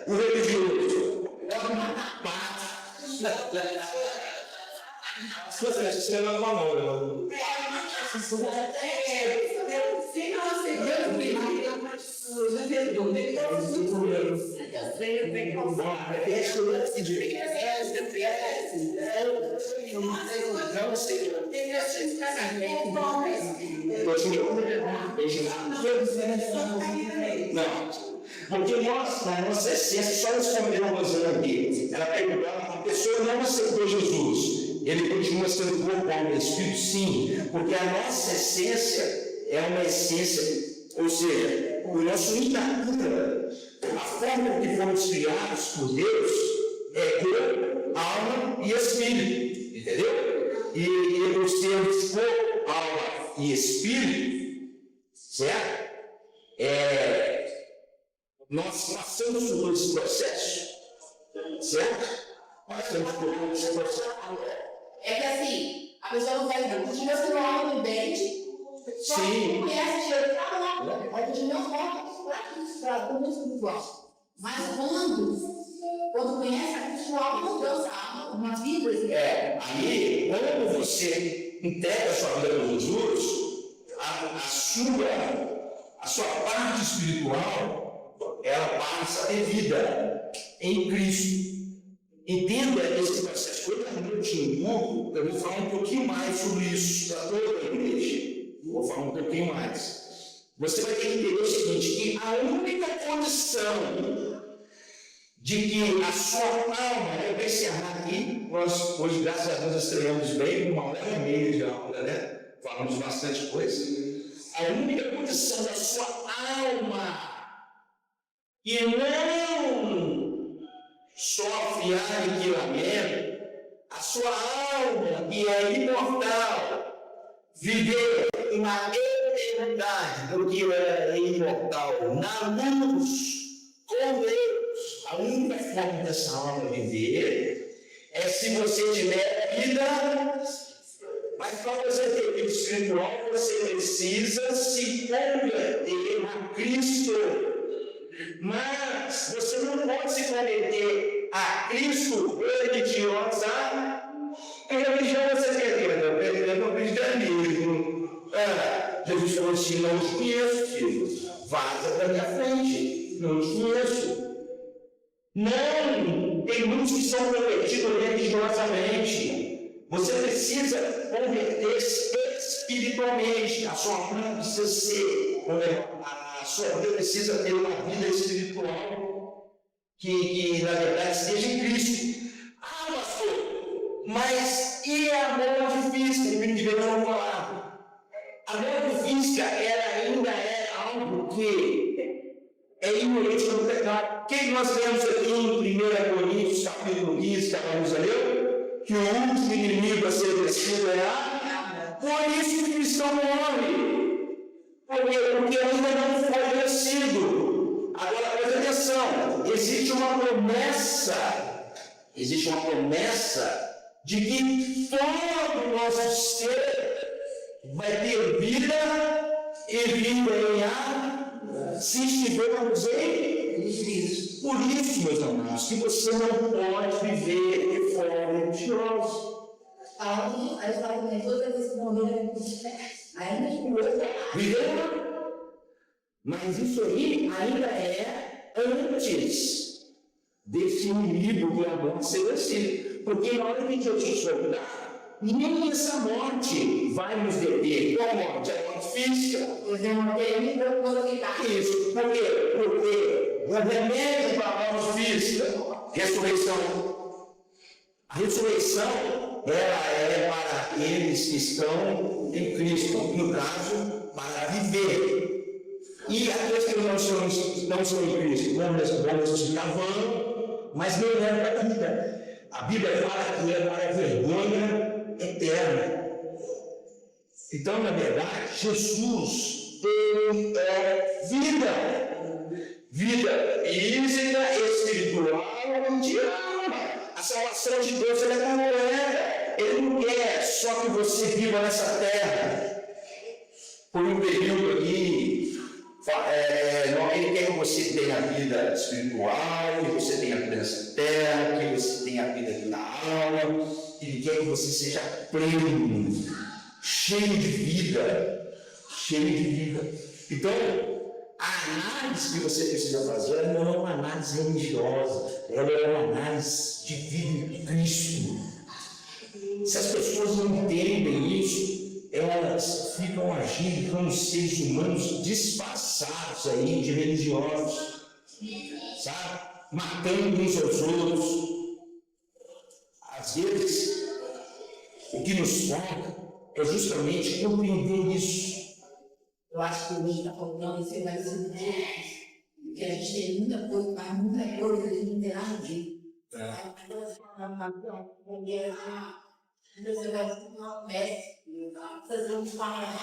O religioso. Você não é uma mão, não. Porque nós, na nossa essência, só respondemos aqui. Ela perguntou, a pessoa não aceitou Jesus. Ele continua sendo corpo, alma e espírito, sim. Porque a nossa essência é uma essência, ou seja, o nosso inatura, a forma que fomos criados por Deus é corpo, alma e espírito. Entendeu? E por sermos corpo, alma e espírito, certo? Nós passamos por esse processo, certo? Passamos por esse processo. É que assim, a pessoa não vai continua sendo uma alma vivente, só que conhece cheiro para lá, a gente não volta para o mundo espiritual. Mas quando conhece a pessoa, não Deus, uma vida. Aí, quando você entrega a sua vida a Jesus, a sua parte espiritual, ela passa a ter vida em Cristo. Entenda esse processo. Quando eu Luxemburgo, eu vou falar um pouquinho mais sobre isso para toda a igreja. Vou falar um pouquinho mais. Você vai ter que entender o seguinte, que a única condição de que a sua alma, eu vou encerrar aqui, nós hoje, graças a Deus, estreamos bem, 1h30 de aula, né? Falamos bastante coisa. A única condição da sua alma que não sofre aniquilamento, a sua alma que é imortal, viver uma eternidade do que é imortal, na luz, com Deus. A única forma dessa alma viver é se você tiver vida. Mas para você ter vida espiritual, você precisa se converter a Cristo. Mas você não pode se converter a Cristo religiosa. Que religião você quer ter? Eu não cristianismo. Jesus falou assim: não os conheço, filho. Vaza da minha frente. Não os conheço. Não, tem muitos que são convertidos religiosamente. Você precisa converter-se espiritualmente. A sua alma precisa ser. A sua vida precisa ter uma vida espiritual que na verdade esteja em Cristo. Pastor, mas e a morte física? Que me deveriam falar. A morte física ainda é algo que é inerente ao pecado. Quem nós lemos aqui em 1 Coríntios, capítulo 15, que a Manusa leu? Que o último inimigo a ser vencido é a... Por isso que o cristão morre. Porque ainda não foi vencido. Agora, presta atenção, existe uma promessa de que todo o nosso ser vai ter vida e vida em ar se estivermos em Cristo. Por isso, meus amados, que você não pode viver de forma religiosa. Aí eu falo que toda vez que morrer, ainda que Viver. Mas isso aí ainda é antes desse inimigo do amor ser vencido. Porque na hora que Deus te soltar, nem essa morte vai nos deter. Qual morte? É a morte física. Isso. Por quê? Porque o remédio para a morte física, ressurreição. A ressurreição, ela é para aqueles que estão em Cristo, no caso, para viver. E aqueles que não são em Cristo, vamos de cavalo, mas não é para a vida. A Bíblia fala que é para a vergonha eterna. Então, na verdade, Jesus, ele é vida. Vida física, espiritual, de alma. A salvação de Deus ela é completa. Ele não quer só que você viva nessa terra por um período aqui. Ele quer que você tenha a vida espiritual, que você tenha a vida nessa terra, que você tenha a vida da alma. Ele quer que você seja pleno, cheio de vida. Então, a análise que você precisa fazer não é uma análise religiosa, ela é uma análise de vida em Cristo. Se as pessoas não entendem isso, elas ficam agindo como seres humanos disfarçados aí de religiosos, sabe? Matando uns aos outros. Às vezes, o que nos falta é justamente compreender isso. Eu acho que hoje está faltando esse mais porque a gente tem muita coisa, mas muita coisa de interagir. Você vai uma peça, vocês vão falar,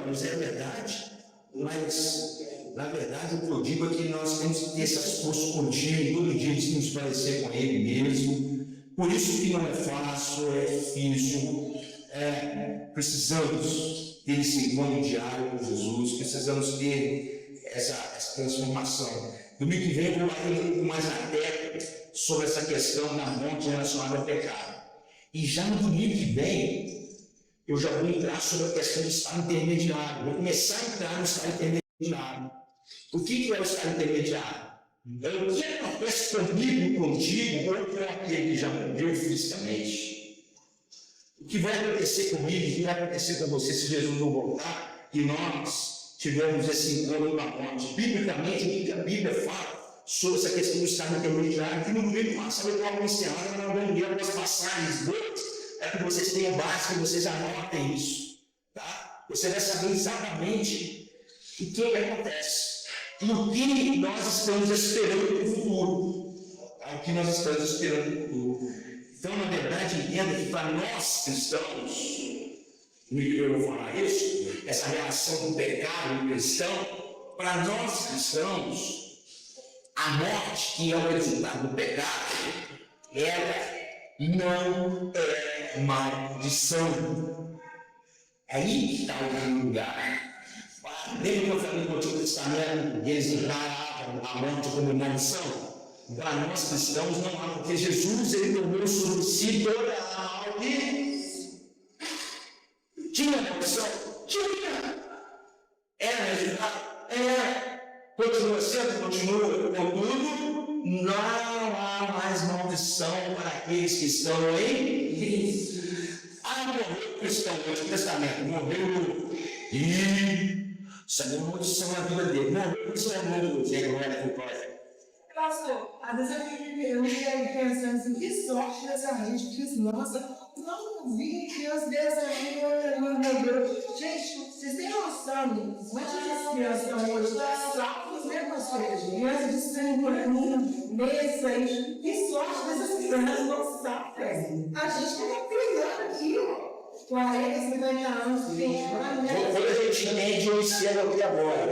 Mas é verdade, mas na verdade o que eu digo é que nós temos que ter esse esforço contínuo, todo dia de nos parecer com Ele mesmo. Por isso que não é fácil, é difícil. Precisamos ter esse encontro diário com Jesus, precisamos ter essa transformação. Domingo que vem eu vou bater um pouco mais na tecla sobre essa questão da morte relacionada ao pecado. E já no domingo que vem, eu já vou entrar sobre a questão do estado intermediário. Vou começar a entrar no estado intermediário. O que é o estado intermediário? É o que acontece comigo, contigo, ou com aquele que já morreu fisicamente. O que vai acontecer comigo, o que vai acontecer com você se Jesus não voltar e nós tivemos esse encontro com a morte. Biblicamente, o que a Bíblia fala sobre essa questão do estado intermediário, que no domingo passado eu estava ensinando, eu não vou ler algumas passagens deles, é que vocês tenham base, que vocês anotem isso. Tá? Você vai saber exatamente o que acontece. E o que nós estamos esperando no futuro. Tá? O que nós estamos esperando no futuro. Então, na verdade, entenda que para nós cristãos, eu vou falar isso, essa relação com o pecado cristão, para nós cristãos, a morte, que é o resultado do pecado, ela não é maldição. É aí que está o lugar. Lembra que eu falei no Antigo Testamento, eles encaravam a morte como maldição? Para nós cristãos não há, porque Jesus ele tomou sobre si toda a alma. Tinha maldição? Tinha. Era resultado? Continua sendo, continua, contudo, não há mais maldição para aqueles que estão em Cristo. Morreu o cristão no Antigo Testamento, morreu e isso é uma maldição na vida dele. Morreu, isso é muito de glória com glória. Pastor, às vezes eu fico pensando assim, que sorte dessa gente, porque nossa, não vi que as crianças aí, gente, vocês têm noção, muitas das crianças estão hoje só as mesmas coisas. Crianças de cerimônia, mesa, que sorte dessas crianças não sabem. A gente que está criando aqui, ó. 40, 50 anos, 20 anos. Quando a gente mede o ensino aqui agora.